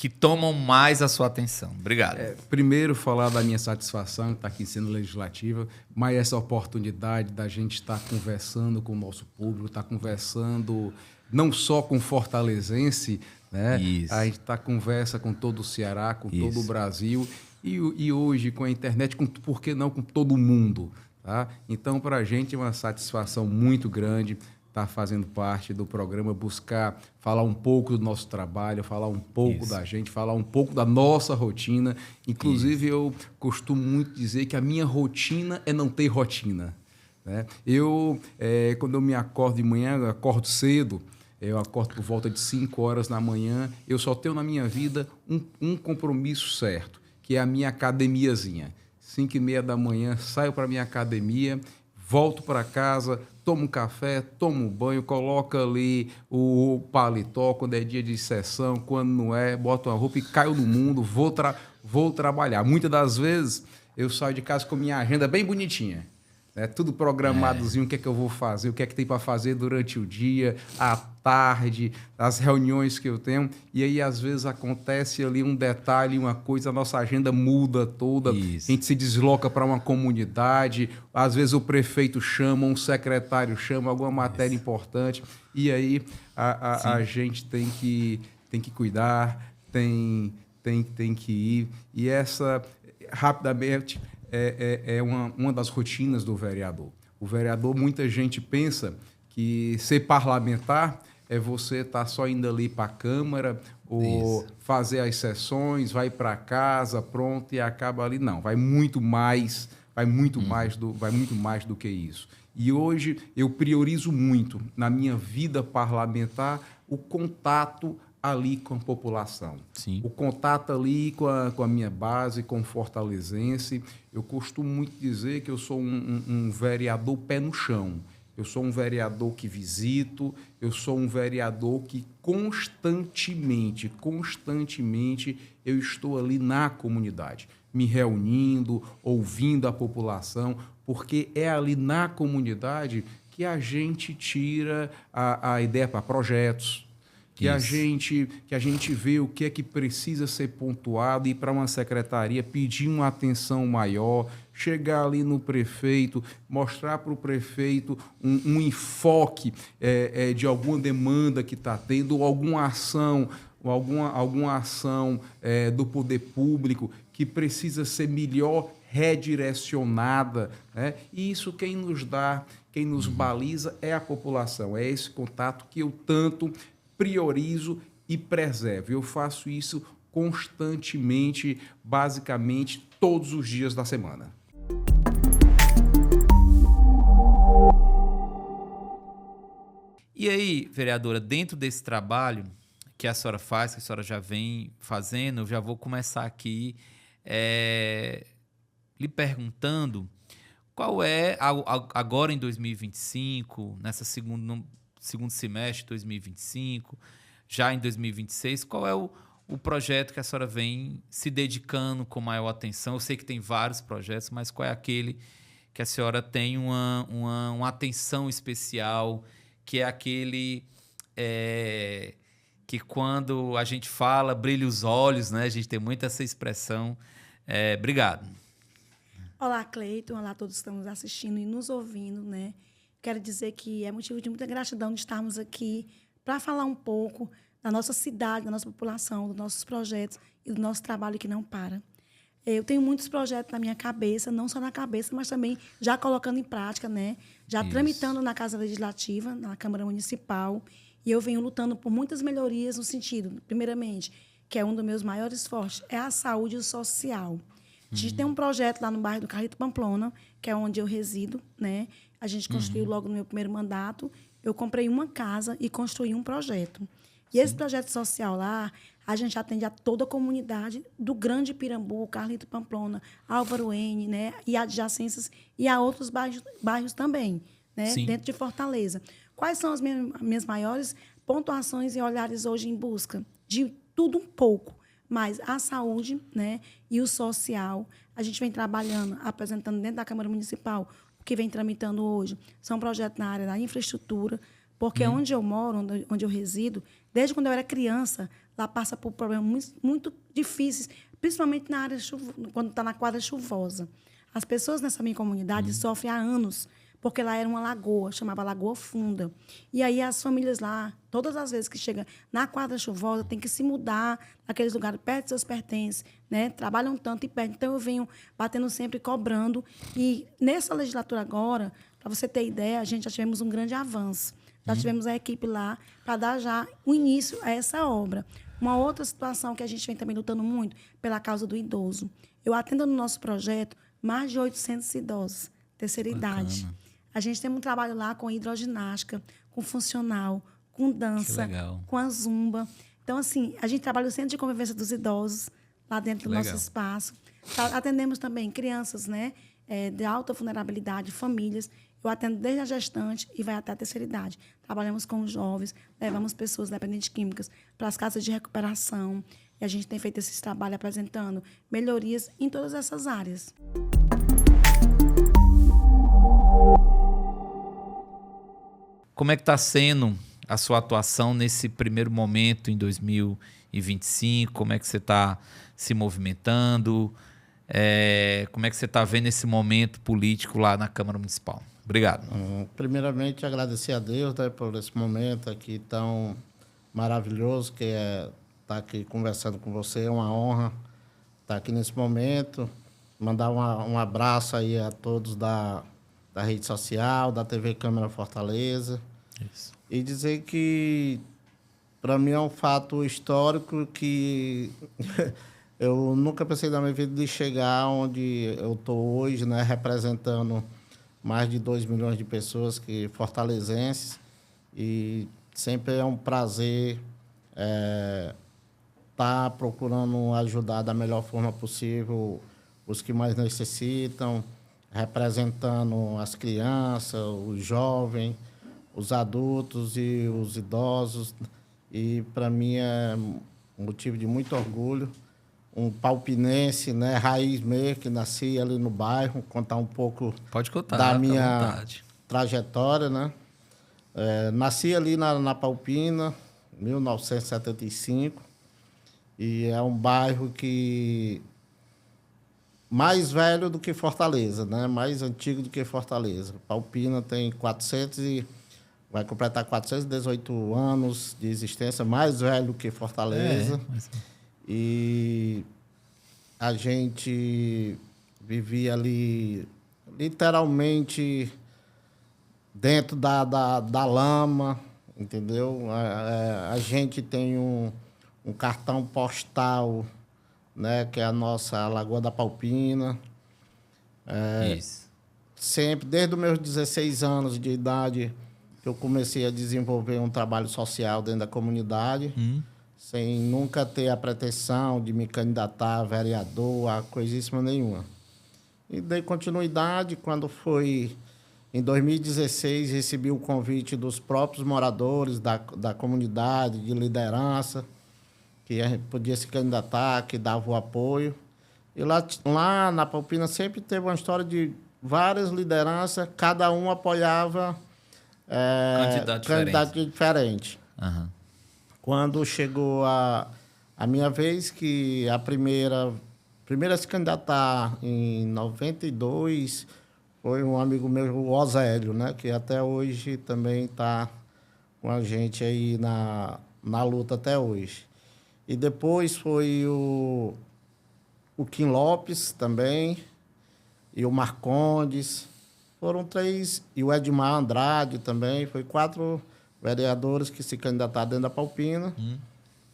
tomam mais a sua atenção? Obrigado. Primeiro, falar da minha satisfação, estar aqui sendo legislativa, mas essa oportunidade da gente estar conversando com o nosso público, estar conversando não só com fortalezense, né? Isso. A gente conversa com todo o Ceará, com todo o Brasil, e hoje com a internet, por que não com todo mundo? Tá? Então, para a gente é uma satisfação muito grande estar fazendo parte do programa, buscar falar um pouco do nosso trabalho, falar um pouco da gente, falar um pouco da nossa rotina. Inclusive, eu costumo muito dizer que a minha rotina é não ter rotina, né? Quando eu me acordo de manhã, eu acordo cedo, eu acordo por volta de 5 horas da manhã, eu só tenho na minha vida um compromisso certo, que é a minha academiazinha. 5h30 da manhã, saio para a minha academia, volto para casa, tomo um café, tomo um banho, coloco ali o paletó, quando é dia de sessão, quando não é, boto uma roupa e caio no mundo, vou trabalhar. Muitas das vezes eu saio de casa com minha agenda bem bonitinha, né? Tudo programadozinho, o que é que eu vou fazer, o que é que tem para fazer durante o dia, à tarde, as reuniões que eu tenho. E aí, às vezes, acontece ali um detalhe, uma coisa, a nossa agenda muda toda. Isso. A gente se desloca para uma comunidade, às vezes o prefeito chama, um secretário chama, alguma matéria importante. E aí a gente tem que cuidar, tem que ir. E essa, rapidamente, uma das rotinas do vereador. O vereador, muita gente pensa que ser parlamentar é você estar só indo ali para a Câmara ou fazer as sessões, vai para casa, pronto, e acaba ali. Não, vai muito mais do que isso. E hoje eu priorizo muito, na minha vida parlamentar, o contato ali com a população. Sim. O contato ali com a minha base, com o fortalezense. Eu costumo muito dizer que eu sou um vereador pé no chão. Eu sou um vereador que visito, eu sou um vereador que constantemente eu estou ali na comunidade, me reunindo, ouvindo a população, porque é ali na comunidade que a gente tira a ideia para projetos, que a gente vê o que é que precisa ser pontuado e para uma secretaria pedir uma atenção maior, chegar ali no prefeito, mostrar para o prefeito um enfoque de alguma demanda que está tendo, ou alguma ação do poder público que precisa ser melhor redirecionada, né? E isso quem nos baliza é a população, é esse contato que eu tanto priorizo e preservo. Eu faço isso constantemente, basicamente, todos os dias da semana. E aí, vereadora, dentro desse trabalho que a senhora faz, que a senhora já vem fazendo, eu já vou começar aqui lhe perguntando qual é, agora em 2025, nessa segundo semestre de 2025, já em 2026, qual é o projeto que a senhora vem se dedicando com maior atenção? Eu sei que tem vários projetos, mas qual é aquele que a senhora tem uma atenção especial, que é aquele que quando a gente fala, brilha os olhos, né? A gente tem muito essa expressão. Obrigado. Olá, Cleiton. Olá a todos que estão nos assistindo e nos ouvindo, né? Quero dizer que é motivo de muita gratidão de estarmos aqui para falar um pouco da nossa cidade, da nossa população, dos nossos projetos e do nosso trabalho que não para. Eu tenho muitos projetos na minha cabeça, não só na cabeça, mas também já colocando em prática, né? Já tramitando na Casa Legislativa, na Câmara Municipal. E eu venho lutando por muitas melhorias no sentido, primeiramente, que é um dos meus maiores fortes, é a saúde social. A gente tem um projeto lá no bairro do Carlito Pamplona, que é onde eu resido, né? A gente construiu logo no meu primeiro mandato. Eu comprei uma casa e construí um projeto. E esse projeto social lá, a gente atende a toda a comunidade do Grande Pirambu, Carlito Pamplona, Álvaro N, né? E adjacências e a outros bairros também, né? Dentro de Fortaleza. Quais são as minhas maiores pontuações e olhares hoje em busca? De tudo um pouco. Mas a saúde, né, e o social, a gente vem trabalhando, apresentando dentro da Câmara Municipal, o que vem tramitando hoje são projetos na área da infraestrutura, porque onde eu moro, onde eu resido, desde quando eu era criança, lá passa por problemas muito difíceis, principalmente na área quando está na quadra chuvosa. As pessoas nessa minha comunidade sofrem há anos, porque lá era uma lagoa, chamava Lagoa Funda. E aí as famílias lá, todas as vezes que chegam na quadra chuvosa, tem que se mudar naqueles lugares perto dos seus pertences, né? Trabalham tanto e perto. Então, eu venho batendo sempre, cobrando. E nessa legislatura agora, para você ter ideia, a gente já tivemos um grande avanço. Já tivemos a equipe lá para dar já o início a essa obra. Uma outra situação que a gente vem também lutando muito pela causa do idoso. Eu atendo no nosso projeto mais de 800 idosos, terceira idade. A gente tem um trabalho lá com hidroginástica, com funcional, com dança, com a zumba. Então, assim, a gente trabalha o Centro de Convivência dos Idosos, lá dentro do nosso espaço. Atendemos também crianças, né, de alta vulnerabilidade, famílias. Eu atendo desde a gestante e vai até a terceira idade. Trabalhamos com os jovens, levamos pessoas dependentes químicas para as casas de recuperação. E a gente tem feito esse trabalho apresentando melhorias em todas essas áreas. Como é que está sendo a sua atuação nesse primeiro momento em 2025? Como é que você está se movimentando? Como é que você está vendo esse momento político lá na Câmara Municipal? Obrigado. Primeiramente, agradecer a Deus, né, por esse momento aqui tão maravilhoso, que é estar aqui conversando com você. É uma honra estar aqui nesse momento. mandar um abraço aí a todos da rede social, da TV Câmara Fortaleza. Isso. E dizer que, para mim, é um fato histórico que eu nunca pensei na minha vida de chegar onde eu estou hoje, né, representando mais de 2 milhões de pessoas fortalezenses. E sempre é um prazer estar procurando ajudar da melhor forma possível os que mais necessitam, representando as crianças, os jovens, os adultos e os idosos. E, para mim, é motivo de muito orgulho. Um palpinense, né, raiz mesmo, que nasci ali no bairro, contar um pouco Pode contar, da fica à minha vontade. trajetória, né? Nasci ali na Palpina, 1975, e é um bairro que mais velho do que Fortaleza, né? Mais antigo do que Fortaleza. Palpina tem vai completar 418 anos de existência, mais velho do que Fortaleza. E a gente vivia ali, literalmente, dentro da lama, entendeu? A gente tem um cartão postal, né, que é a nossa Lagoa da Palpina. Isso. Sempre, desde os meus 16 anos de idade, que eu comecei a desenvolver um trabalho social dentro da comunidade, sem nunca ter a pretensão de me candidatar a vereador, a coisíssima nenhuma. E dei continuidade. Quando foi em 2016, recebi o convite dos próprios moradores da comunidade, de liderança, que podia se candidatar, que dava o apoio. E lá na Palpina sempre teve uma história de várias lideranças, cada um apoiava candidato diferente. Uhum. Quando chegou a minha vez, que a primeira a se candidatar em 92 foi um amigo meu, o Osélio, né, que até hoje também está com a gente aí na luta até hoje. E depois foi o Kim Lopes também, e o Marcondes. Foram 3, e o Edmar Andrade também. Foi 4 vereadores que se candidataram dentro da Palpina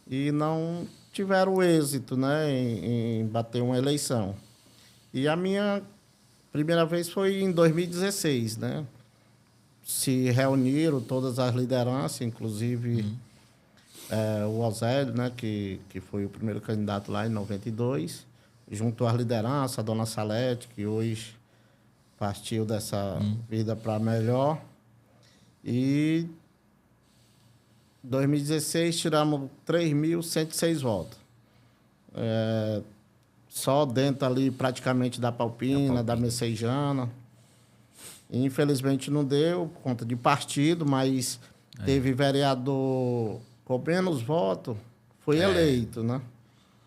e não tiveram êxito, né, em bater uma eleição. E a minha primeira vez foi em 2016, né? Se reuniram todas as lideranças, inclusive o Osélio, né, que foi o primeiro candidato lá em 92, junto às lideranças, a dona Salete, que hoje partiu dessa vida para melhor. E em 2016 tiramos 3.106 votos. Só dentro ali praticamente da Palpina, da Messejana. Infelizmente não deu, por conta de partido, mas teve vereador com menos votos, foi eleito, né?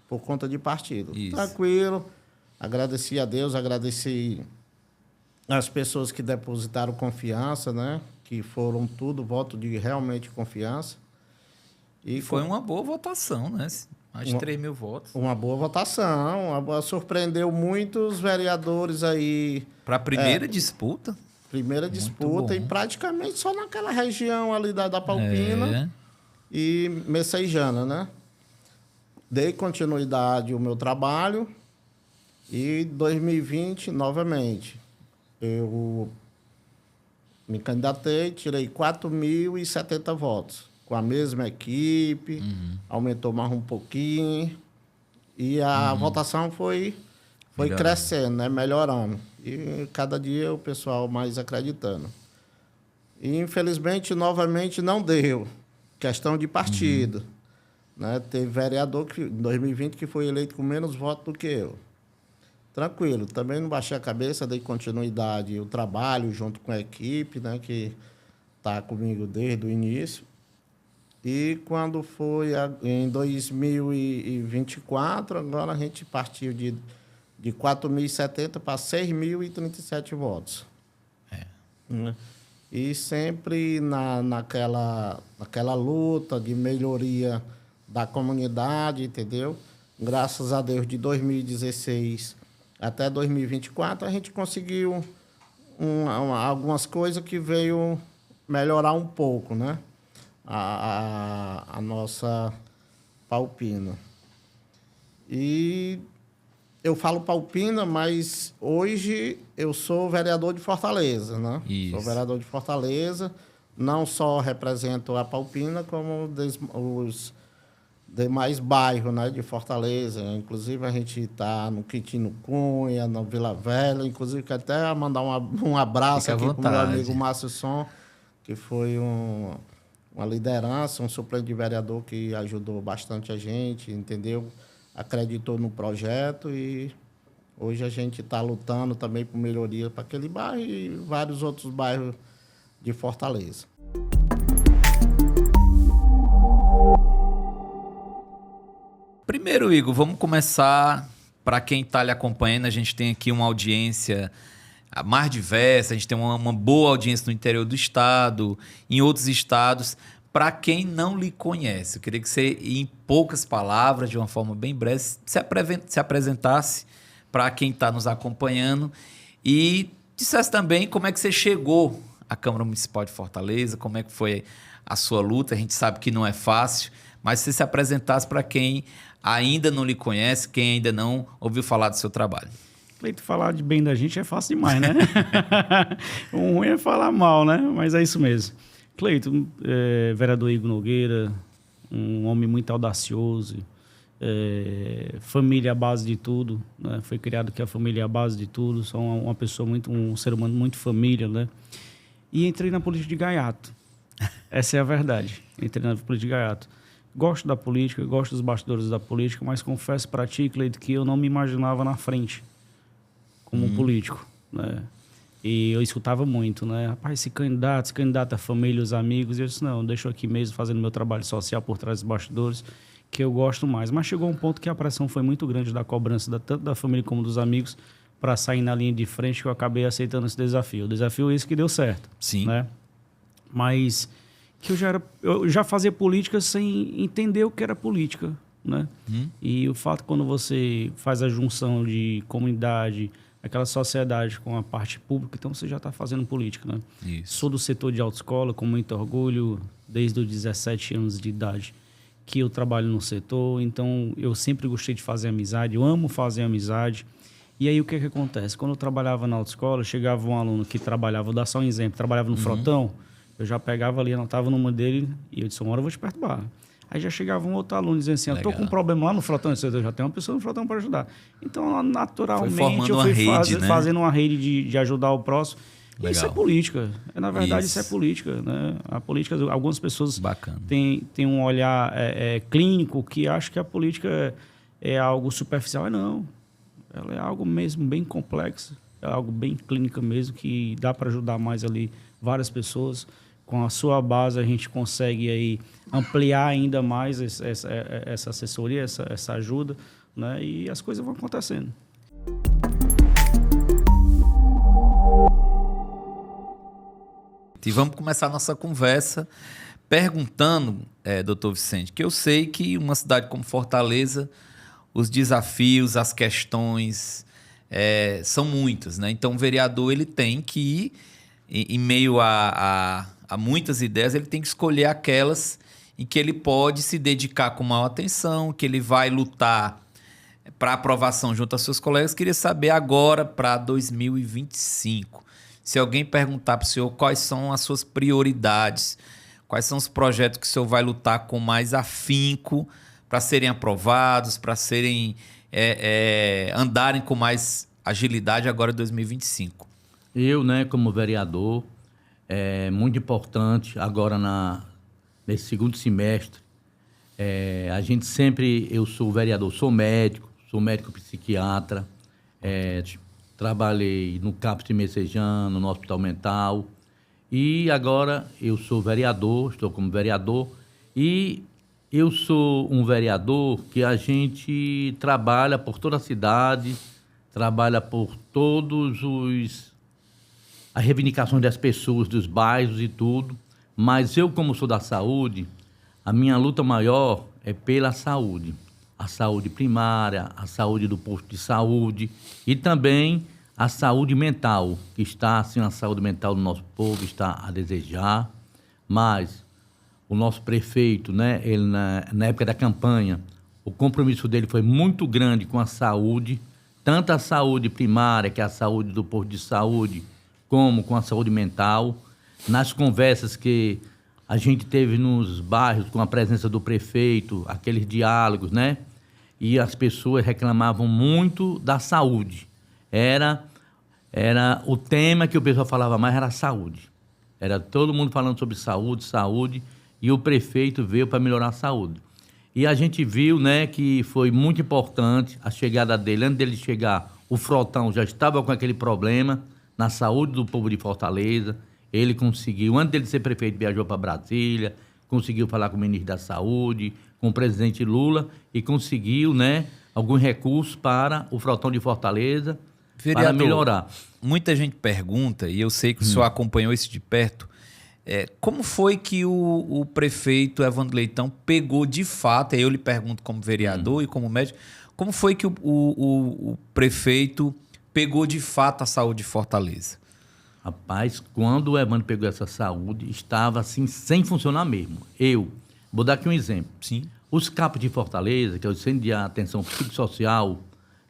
Por conta de partido. Isso. Tranquilo. Agradeci a Deus, agradeci as pessoas que depositaram confiança, né? Que foram tudo voto de realmente confiança. E Foi uma boa votação, né? Mais de 3.000 votos. Uma boa votação. Surpreendeu muitos vereadores aí. Para a primeira disputa. Primeira disputa, e praticamente só naquela região ali da Palpina e Messejana, né? Dei continuidade ao meu trabalho e 2020, novamente, eu me candidatei, tirei 4.070 votos, com a mesma equipe, aumentou mais um pouquinho, e a votação foi crescendo, né? Melhorando. E cada dia o pessoal mais acreditando. E, infelizmente, novamente, não deu. Questão de partido. Né? Teve vereador em 2020 que foi eleito com menos votos do que eu. Tranquilo. Também não baixei a cabeça, dei continuidade ao trabalho junto com a equipe, né? Que está comigo desde o início. E quando foi em 2024, agora a gente partiu de 4.070 para 6.037 votos. Né? E sempre naquela luta de melhoria da comunidade, entendeu? Graças a Deus, de 2016, até 2024, a gente conseguiu algumas coisas que veio melhorar um pouco, né? A nossa Palpina. E eu falo Palpina, mas hoje eu sou vereador de Fortaleza, né? Isso. Sou vereador de Fortaleza, não só represento a Palpina, como os demais bairros, né, de Fortaleza. Inclusive, a gente está no Quintino Cunha, na Vila Velha. Inclusive, quero até mandar um abraço Fica à aqui para o meu vontade. amigo Márcio Som, que foi uma liderança, um suplente de vereador que ajudou bastante a gente, entendeu? Acreditou no projeto e hoje a gente está lutando também por melhoria para aquele bairro e vários outros bairros de Fortaleza. Primeiro, Igor, vamos começar. Para quem está lhe acompanhando, a gente tem aqui uma audiência mais diversa, a gente tem uma boa audiência no interior do estado, em outros estados. Para quem não lhe conhece, eu queria que você, em poucas palavras, de uma forma bem breve, se apresentasse para quem está nos acompanhando e dissesse também como é que você chegou à Câmara Municipal de Fortaleza, como é que foi a sua luta. A gente sabe que não é fácil, mas se apresentasse para quem ainda não lhe conhece, quem ainda não ouviu falar do seu trabalho. Cleito, falar de bem da gente é fácil demais, né? O ruim é falar mal, né? Mas é isso mesmo. Cleito, vereador Igor Nogueira, um homem muito audacioso, família à base de tudo, né? Foi criado que a família é a base de tudo, sou uma pessoa um ser humano muito família, né? E entrei na política de gaiato. Essa é a verdade. Entrei na política de gaiato. Gosto da política, gosto dos bastidores da política, mas confesso para ti, Cleito, que eu não me imaginava na frente como um político, né? E eu escutava muito, né? Rapaz, se candidata a família, os amigos. E eu disse, não, deixa eu aqui mesmo fazendo meu trabalho social por trás dos bastidores, que eu gosto mais. Mas chegou um ponto que a pressão foi muito grande da cobrança, tanto da família como dos amigos, para sair na linha de frente, que eu acabei aceitando esse desafio. O desafio é esse que deu certo. Sim. Né? Mas que eu já fazia política sem entender o que era política, né? E o fato, quando você faz a junção de comunidade, aquela sociedade com a parte pública, então você já está fazendo política, né? Isso. Sou do setor de autoescola, com muito orgulho, desde os 17 anos de idade que eu trabalho no setor, então eu sempre gostei de fazer amizade, eu amo fazer amizade. E aí o que acontece? Quando eu trabalhava na autoescola, chegava um aluno que trabalhava, vou dar só um exemplo, trabalhava no frotão, eu já pegava ali, anotava o número dele e eu disse, uma hora eu vou te perturbar. Aí já chegava um outro aluno dizendo assim, eu estou com um problema lá no frotão, eu já tenho uma pessoa no frotão para ajudar. Então, naturalmente, eu fui fazendo uma rede de ajudar o próximo. Legal. Isso é política. Na verdade, isso é política, né? A política, algumas pessoas têm um olhar clínico que acham que a política é algo superficial. Não. Ela é algo mesmo bem complexo, é algo bem clínica mesmo, que dá para ajudar mais ali várias pessoas. Com a sua base, a gente consegue aí ampliar ainda mais essa assessoria, essa ajuda, né? E as coisas vão acontecendo. E vamos começar a nossa conversa perguntando, doutor Vicente, que eu sei que uma cidade como Fortaleza, os desafios, as questões são muitas, né? Então, o vereador ele tem que ir, em meio a muitas ideias, ele tem que escolher aquelas em que ele pode se dedicar com maior atenção, que ele vai lutar para aprovação junto aos seus colegas. Queria saber agora, para 2025, se alguém perguntar para o senhor quais são as suas prioridades, quais são os projetos que o senhor vai lutar com mais afinco para serem aprovados, para serem andarem com mais agilidade agora em 2025. Eu, né, como vereador, é muito importante agora nesse segundo semestre. A gente sempre, eu sou vereador, sou médico psiquiatra, trabalhei no CAPS de Messejana, no Hospital Mental, e agora eu sou vereador, estou como vereador, e eu sou um vereador que a gente trabalha por toda a cidade, trabalha por a reivindicação das pessoas, dos bairros e tudo, mas eu, como sou da saúde, a minha luta maior é pela saúde. a saúde primária, a saúde do posto de saúde e também a saúde mental, que está, assim, a saúde mental do nosso povo está a desejar, mas o nosso prefeito, né, ele na época da campanha, o compromisso dele foi muito grande com a saúde, tanto a saúde primária, que é a saúde do posto de saúde, como com a saúde mental. Nas conversas que a gente teve nos bairros com a presença do prefeito, aqueles diálogos, né? E as pessoas reclamavam muito da saúde. Era o tema que o pessoal falava mais, era a saúde. Era todo mundo falando sobre saúde, e o prefeito veio para melhorar a saúde. E a gente viu, né, que foi muito importante a chegada dele. Antes dele chegar, o Frotão já estava com aquele problema na saúde do povo de Fortaleza. Ele conseguiu, antes dele ser prefeito, viajou para Brasília, conseguiu falar com o ministro da Saúde, com o presidente Lula, e conseguiu, né, alguns recursos para o Frotão de Fortaleza, Vereador, para melhorar. Muita gente pergunta, e eu sei que o senhor acompanhou isso de perto, como foi que o prefeito Evandro Leitão pegou de fato, aí eu lhe pergunto como vereador e como médico, como foi que o prefeito pegou de fato a saúde de Fortaleza? Rapaz, quando o Evandro pegou essa saúde, estava assim, sem funcionar mesmo. Vou dar aqui um exemplo. Sim. Os CAPs de Fortaleza, que é o Centro de Atenção Psicossocial,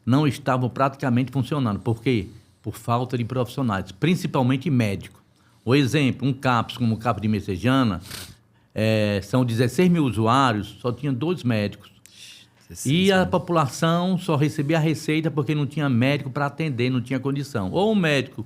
não estavam praticamente funcionando. Por quê? Por falta de profissionais, principalmente médicos. O exemplo, um CAPS como o CAPS de Messejana, são 16 mil usuários, só tinha 2 médicos. E a população só recebia a receita porque não tinha médico para atender, não tinha condição. Ou o médico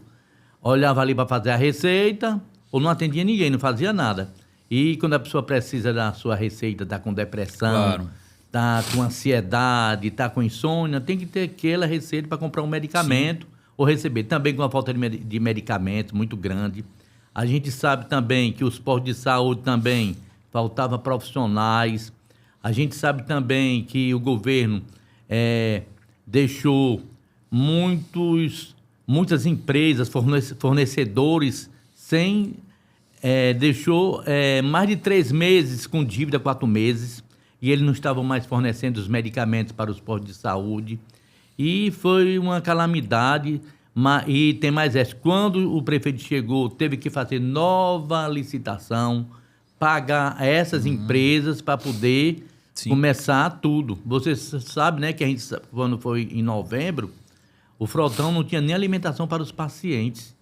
olhava ali para fazer a receita, ou não atendia ninguém, não fazia nada. E quando a pessoa precisa da sua receita, está com depressão, está com ansiedade, está com insônia, tem que ter aquela receita para comprar um medicamento ou receber. Também com a falta de medicamentos muito grande. A gente sabe também que os postos de saúde também faltavam profissionais. A gente sabe também que o governo deixou muitas empresas, fornecedores, deixou mais de 3 meses com dívida, 4 meses, e eles não estavam mais fornecendo os medicamentos para os postos de saúde. E foi uma calamidade. E tem mais essa. Quando o prefeito chegou, teve que fazer nova licitação, pagar essas empresas para poder começar tudo. Você sabe, né, que a gente, quando foi em novembro, o Frotão não tinha nem alimentação para os pacientes.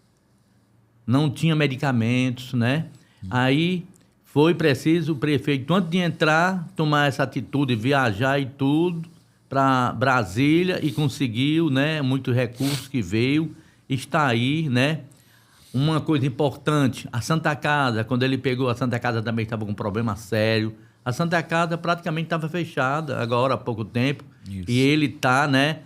Não tinha medicamentos, né? Aí foi preciso o prefeito, antes de entrar, tomar essa atitude, viajar e tudo para Brasília, e conseguiu, né, muitos recursos que veio, está aí, né? Uma coisa importante, a Santa Casa, quando ele pegou, a Santa Casa também estava com um problema sério. A Santa Casa praticamente estava fechada agora há pouco tempo. Isso. E ele está, né?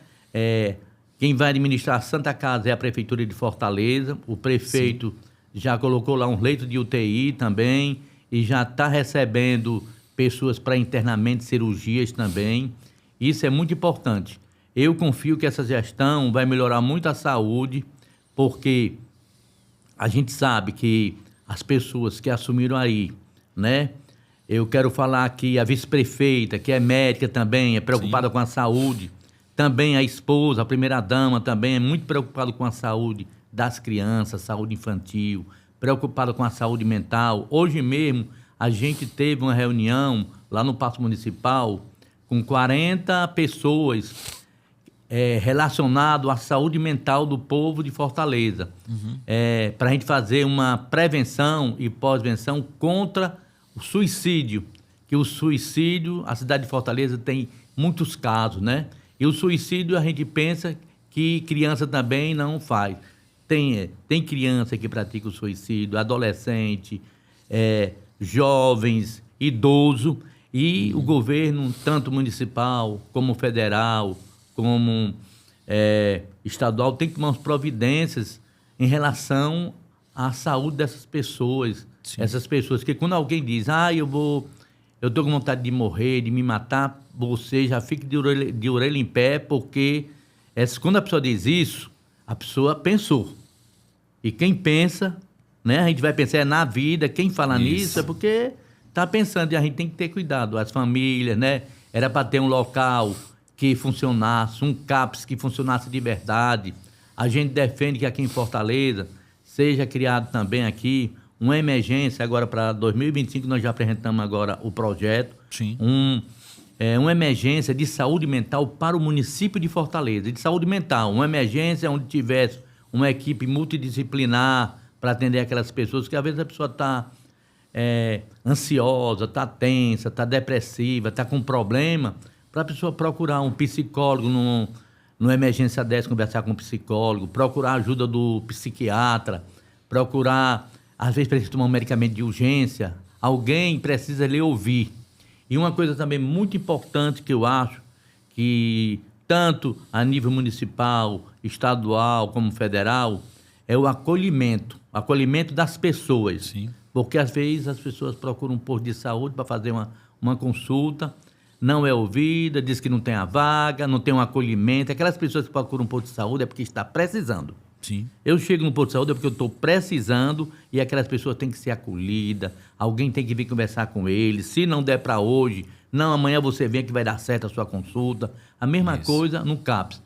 Quem vai administrar a Santa Casa é a Prefeitura de Fortaleza. O prefeito já colocou lá um leito de UTI também e já está recebendo pessoas para internamento, cirurgias também. Isso é muito importante. Eu confio que essa gestão vai melhorar muito a saúde, porque a gente sabe que as pessoas que assumiram aí, né? Eu quero falar aqui a vice-prefeita, que é médica também, é preocupada com a saúde. Também a esposa, a primeira-dama também é muito preocupada com a saúde das crianças, saúde infantil, preocupada com a saúde mental. Hoje mesmo, a gente teve uma reunião lá no Paço Municipal com 40 pessoas relacionadas à saúde mental do povo de Fortaleza. Para a gente fazer uma prevenção e pós-venção contra o suicídio. Que o suicídio, a cidade de Fortaleza tem muitos casos, né? E o suicídio a gente pensa que criança também não faz. Tem criança que pratica o suicídio, adolescente, jovens, idoso, e o governo, tanto municipal como federal, como estadual, tem que tomar umas providências em relação à saúde dessas pessoas. Sim. Essas pessoas que quando alguém diz, eu estou com vontade de morrer, de me matar, você já fica de orelha em pé, porque quando a pessoa diz isso, a pessoa pensou. E quem pensa, né, a gente vai pensar na vida, quem fala nisso é porque está pensando, e a gente tem que ter cuidado. As famílias, né, era para ter um local que funcionasse, um CAPS que funcionasse de verdade. A gente defende que aqui em Fortaleza seja criado também aqui uma emergência, agora para 2025, nós já apresentamos agora o projeto, Sim. Uma emergência de saúde mental para o município de Fortaleza, de saúde mental, uma emergência onde tivesse uma equipe multidisciplinar para atender aquelas pessoas, que às vezes a pessoa está ansiosa, está tensa, está depressiva, está com problema, para a pessoa procurar um psicólogo numa emergência dessa, conversar com um psicólogo, procurar a ajuda do psiquiatra, procurar, às vezes precisa tomar um medicamento de urgência, alguém precisa lhe ouvir. E uma coisa também muito importante que eu acho, que tanto a nível municipal, estadual como federal, é o acolhimento das pessoas. Sim. Porque às vezes as pessoas procuram um posto de saúde para fazer uma consulta, não é ouvida, diz que não tem a vaga, não tem um acolhimento. Aquelas pessoas que procuram um posto de saúde é porque está precisando. Sim. Eu chego no posto de saúde é porque eu estou precisando e aquelas pessoas têm que ser acolhidas, alguém tem que vir conversar com eles. Se não der para hoje, não, amanhã você vem que vai dar certo a sua consulta. A mesma coisa no CAPS.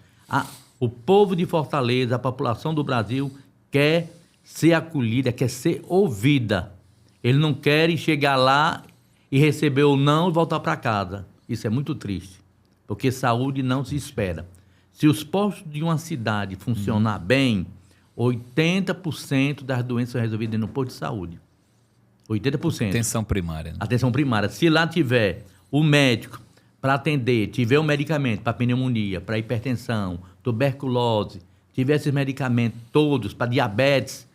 O povo de Fortaleza, a população do Brasil quer ser acolhida, quer ser ouvida. Eles não querem chegar lá e receber ou não e voltar para casa. Isso é muito triste, porque saúde não se espera. Se os postos de uma cidade funcionar bem, 80% das doenças são resolvidas no posto de saúde. 80%. Atenção primária. Né? Atenção primária. Se lá tiver o médico para atender, tiver um medicamento para pneumonia, para hipertensão, tuberculose, tiver esses medicamentos todos para diabetes,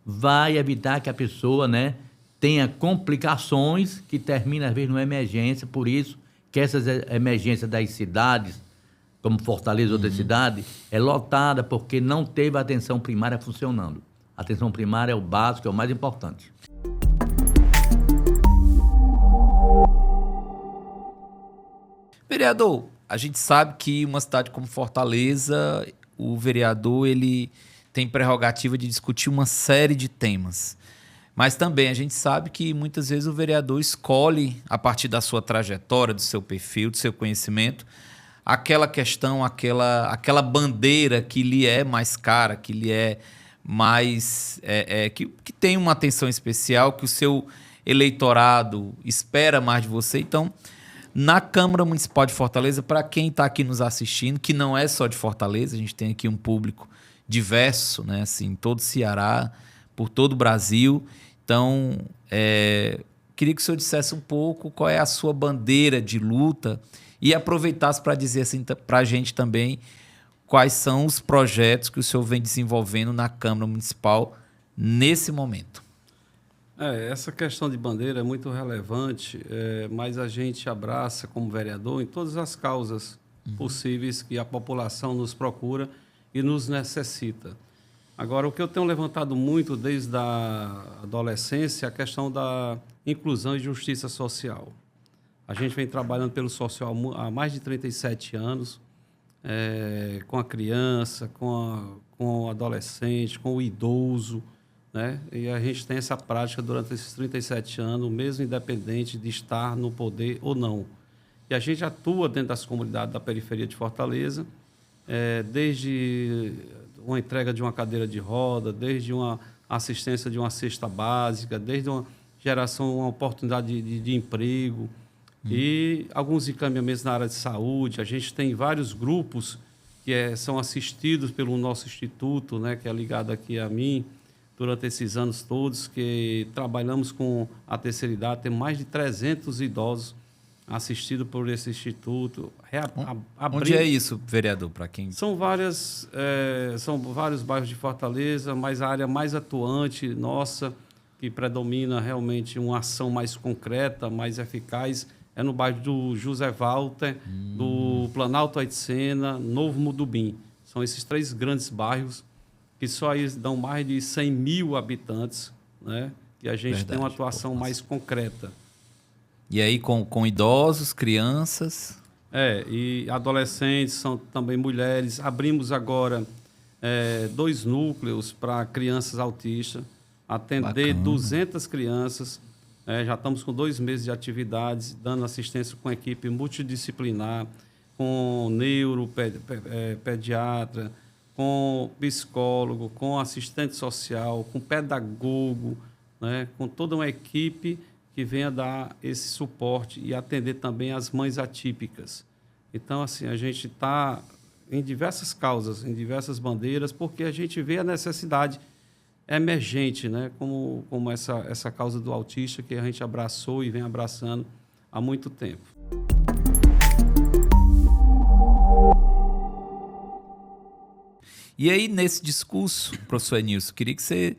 vai evitar que a pessoa, né, tenha complicações que terminam, às vezes, numa emergência. Por isso que essas emergências das cidades, como Fortaleza ou outra cidade, é lotada porque não teve a atenção primária funcionando. A atenção primária é o básico, é o mais importante. Vereador, a gente sabe que uma cidade como Fortaleza, o vereador ele tem prerrogativa de discutir uma série de temas. Mas também a gente sabe que muitas vezes o vereador escolhe, a partir da sua trajetória, do seu perfil, do seu conhecimento, aquela questão, aquela bandeira que lhe é mais cara, que lhe é mais... que tem uma atenção especial, que o seu eleitorado espera mais de você. Então, na Câmara Municipal de Fortaleza, para quem está aqui nos assistindo, que não é só de Fortaleza, a gente tem aqui um público diverso, né, assim, todo o Ceará, por todo o Brasil. Então, queria que o senhor dissesse um pouco qual é a sua bandeira de luta e aproveitasse para dizer assim, para a gente também quais são os projetos que o senhor vem desenvolvendo na Câmara Municipal nesse momento. Essa questão de bandeira é muito relevante, mas a gente abraça como vereador em todas as causas possíveis que a população nos procura e nos necessita. Agora, o que eu tenho levantado muito desde a adolescência é a questão da inclusão e justiça social. A gente vem trabalhando pelo social há mais de 37 anos, com a criança, com o adolescente, com o idoso, né? E a gente tem essa prática durante esses 37 anos, mesmo independente de estar no poder ou não. E a gente atua dentro das comunidades da periferia de Fortaleza, desde uma entrega de uma cadeira de roda, desde uma assistência de uma cesta básica, desde uma geração, uma oportunidade de emprego e alguns encaminhamentos na área de saúde. A gente tem vários grupos que são assistidos pelo nosso instituto, né, que é ligado aqui a mim, durante esses anos todos, que trabalhamos com a terceira idade, tem mais de 300 idosos assistidos por esse instituto. Onde é isso, vereador, para quem... São vários bairros de Fortaleza, mas a área mais atuante nossa, que predomina realmente uma ação mais concreta, mais eficaz, é no bairro do José Walter, do Planalto Aitsena, Novo Mudubim. São esses 3 grandes bairros que só aí dão mais de 100 mil habitantes, né? E a gente tem uma atuação mais concreta. E aí com idosos, crianças? E adolescentes, são também mulheres. Abrimos agora 2 núcleos para crianças autistas, atender 200 crianças Já estamos com 2 meses de atividades, dando assistência com equipe multidisciplinar, com pediatra, com psicólogo, com assistente social, com pedagogo, né, com toda uma equipe que venha dar esse suporte e atender também as mães atípicas. Então, assim, a gente está em diversas causas, em diversas bandeiras, porque a gente vê a necessidade emergente, né, como essa causa do autista que a gente abraçou e vem abraçando há muito tempo. E aí, nesse discurso, professor Enilson, queria que você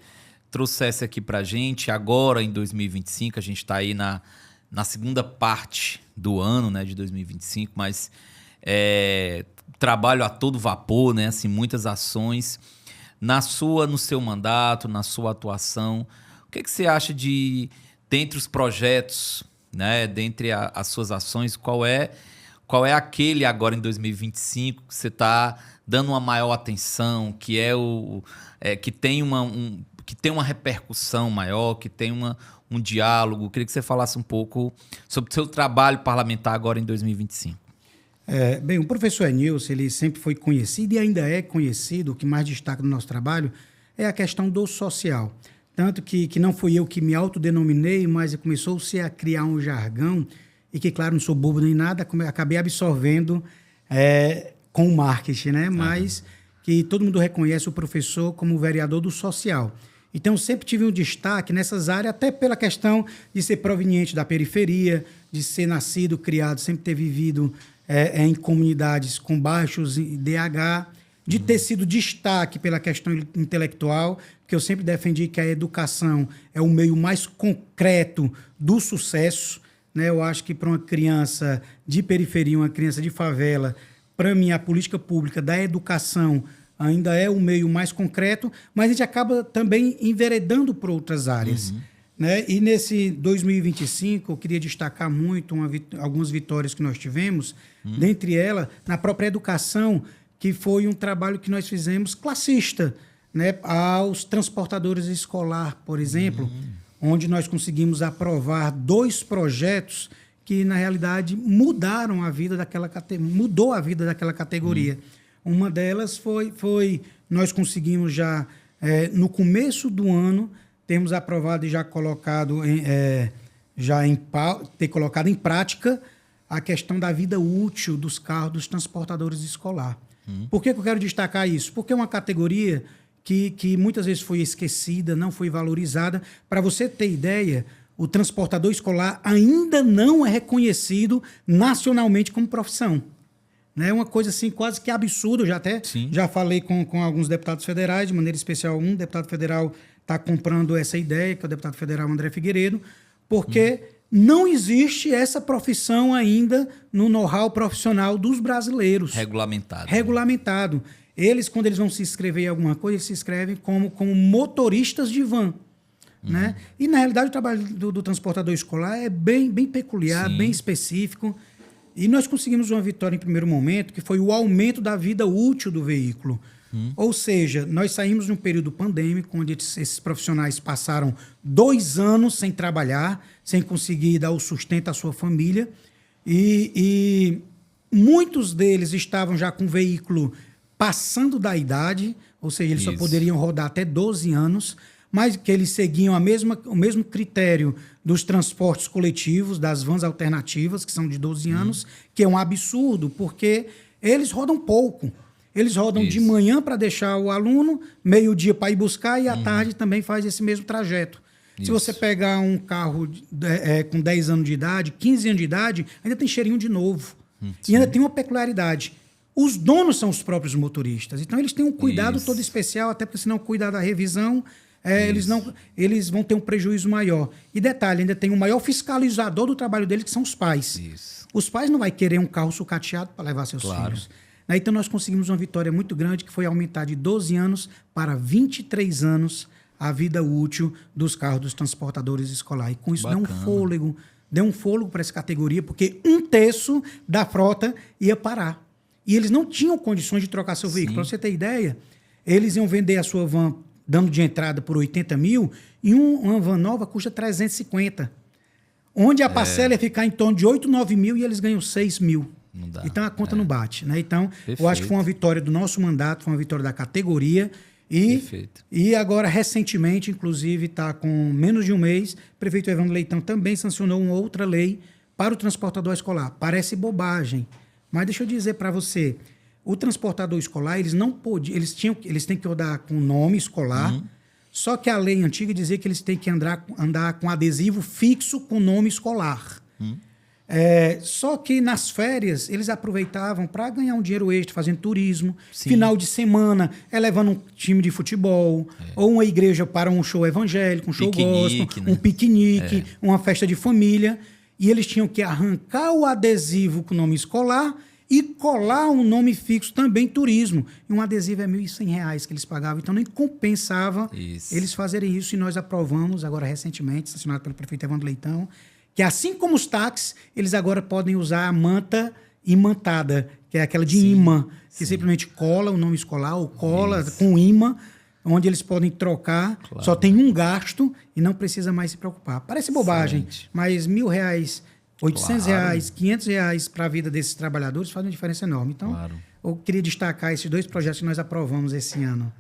trouxesse aqui para a gente, agora em 2025, a gente está aí na segunda parte do ano, né, de 2025, mas trabalho a todo vapor, né, assim, muitas ações. No seu mandato, na sua atuação, o que você acha dentre os projetos, né, dentre as suas ações, qual é aquele agora em 2025 que você está dando uma maior atenção, que que tem uma repercussão maior, que tem um diálogo? Eu queria que você falasse um pouco sobre o seu trabalho parlamentar agora em 2025. Bem, o professor Enilson, ele sempre foi conhecido e ainda é conhecido. O que mais destaca no nosso trabalho é a questão do social. Tanto que não fui eu que me autodenominei, mas começou-se a criar um jargão e que, claro, não sou bobo nem nada, acabei absorvendo com o marketing, né? Mas que todo mundo reconhece o professor como vereador do social. Então, sempre tive um destaque nessas áreas, até pela questão de ser proveniente da periferia, de ser nascido, criado, sempre ter vivido em comunidades com baixos IDH, de ter sido destaque pela questão intelectual, que eu sempre defendi que a educação é o meio mais concreto do sucesso, né? Eu acho que para uma criança de periferia, uma criança de favela, para mim a política pública da educação ainda é o meio mais concreto, mas a gente acaba também enveredando por outras áreas. Né? E nesse 2025, eu queria destacar muito algumas vitórias que nós tivemos, dentre elas, na própria educação, que foi um trabalho que nós fizemos classista, né? Aos transportadores escolar, por exemplo, onde nós conseguimos aprovar 2 projetos que, na realidade, mudou a vida daquela categoria. Uma delas foi nós conseguimos já, no começo do ano, temos aprovado e já colocado ter colocado em prática a questão da vida útil dos carros dos transportadores escolar. Por que eu quero destacar isso? Porque é uma categoria que muitas vezes foi esquecida, não foi valorizada. Para você ter ideia, o transportador escolar ainda não é reconhecido nacionalmente como profissão. É uma coisa assim quase que absurda. Eu já falei com alguns deputados federais, de maneira especial um deputado federal está comprando essa ideia, que é o deputado federal André Figueiredo, porque não existe essa profissão ainda no know-how profissional dos brasileiros. Regulamentado. Eles, quando eles vão se inscrever em alguma coisa, eles se inscrevem como motoristas de van. Né? E, na realidade, o trabalho do transportador escolar é bem peculiar, bem específico. E nós conseguimos uma vitória em primeiro momento, que foi o aumento da vida útil do veículo. Ou seja, nós saímos de um período pandêmico, onde esses profissionais passaram 2 anos sem trabalhar, sem conseguir dar o sustento à sua família. E muitos deles estavam já com o veículo passando da idade, ou seja, eles só poderiam rodar até 12 anos, mas que eles seguiam o mesmo critério dos transportes coletivos, das vans alternativas, que são de 12 anos, que é um absurdo, porque eles rodam pouco. Eles rodam de manhã para deixar o aluno, meio-dia para ir buscar e à tarde também faz esse mesmo trajeto. Se você pegar um carro com 10 anos de idade, 15 anos de idade, ainda tem cheirinho de novo. E ainda tem uma peculiaridade. Os donos são os próprios motoristas. Então, eles têm um cuidado todo especial, até porque se não cuidar da revisão, eles vão ter um prejuízo maior. E detalhe, ainda tem o maior fiscalizador do trabalho deles, que são os pais. Os pais não vão querer um carro sucateado para levar seus filhos. Então, nós conseguimos uma vitória muito grande, que foi aumentar de 12 anos para 23 anos a vida útil dos carros dos transportadores escolares. E com isso deu um fôlego para essa categoria, porque 1/3 da frota ia parar. E eles não tinham condições de trocar seu veículo. Para você ter ideia, eles iam vender a sua van dando de entrada por 80 mil, e uma van nova custa 350. onde a parcela ia ficar em torno de 8, 9 mil e eles ganham 6 mil. Não dá. Então a conta não bate, né? Então, Perfeito. eu acho que foi uma vitória do nosso mandato, foi uma vitória da categoria. E agora, recentemente, inclusive, está com menos de um mês, o prefeito Evandro Leitão também sancionou uma outra lei para o transportador escolar. Parece bobagem, mas deixa eu dizer para você, o transportador escolar, eles não podiam, eles têm que rodar com nome escolar, só que a lei antiga dizia que eles têm que andar com adesivo fixo com nome escolar. Só que nas férias eles aproveitavam para ganhar um dinheiro extra fazendo turismo. Sim. Final de semana levando um time de futebol ou uma igreja para um show evangélico, um show gospel, né? um piquenique, uma festa de família. E eles tinham que arrancar o adesivo com o nome escolar e colar um nome fixo também turismo. E um adesivo é R$1.100 que eles pagavam. Então nem compensava eles fazerem isso. E nós aprovamos agora recentemente, sancionado pelo prefeito Evandro Leitão, que assim como os táxis, eles agora podem usar a manta imantada, que é aquela de imã, que simplesmente cola o nome escolar ou cola com imã, onde eles podem trocar, só tem um gasto e não precisa mais se preocupar. Parece bobagem, mas R$1.000, R$800, R$500 para a vida desses trabalhadores faz uma diferença enorme. Então, eu queria destacar esses 2 projetos que nós aprovamos esse ano.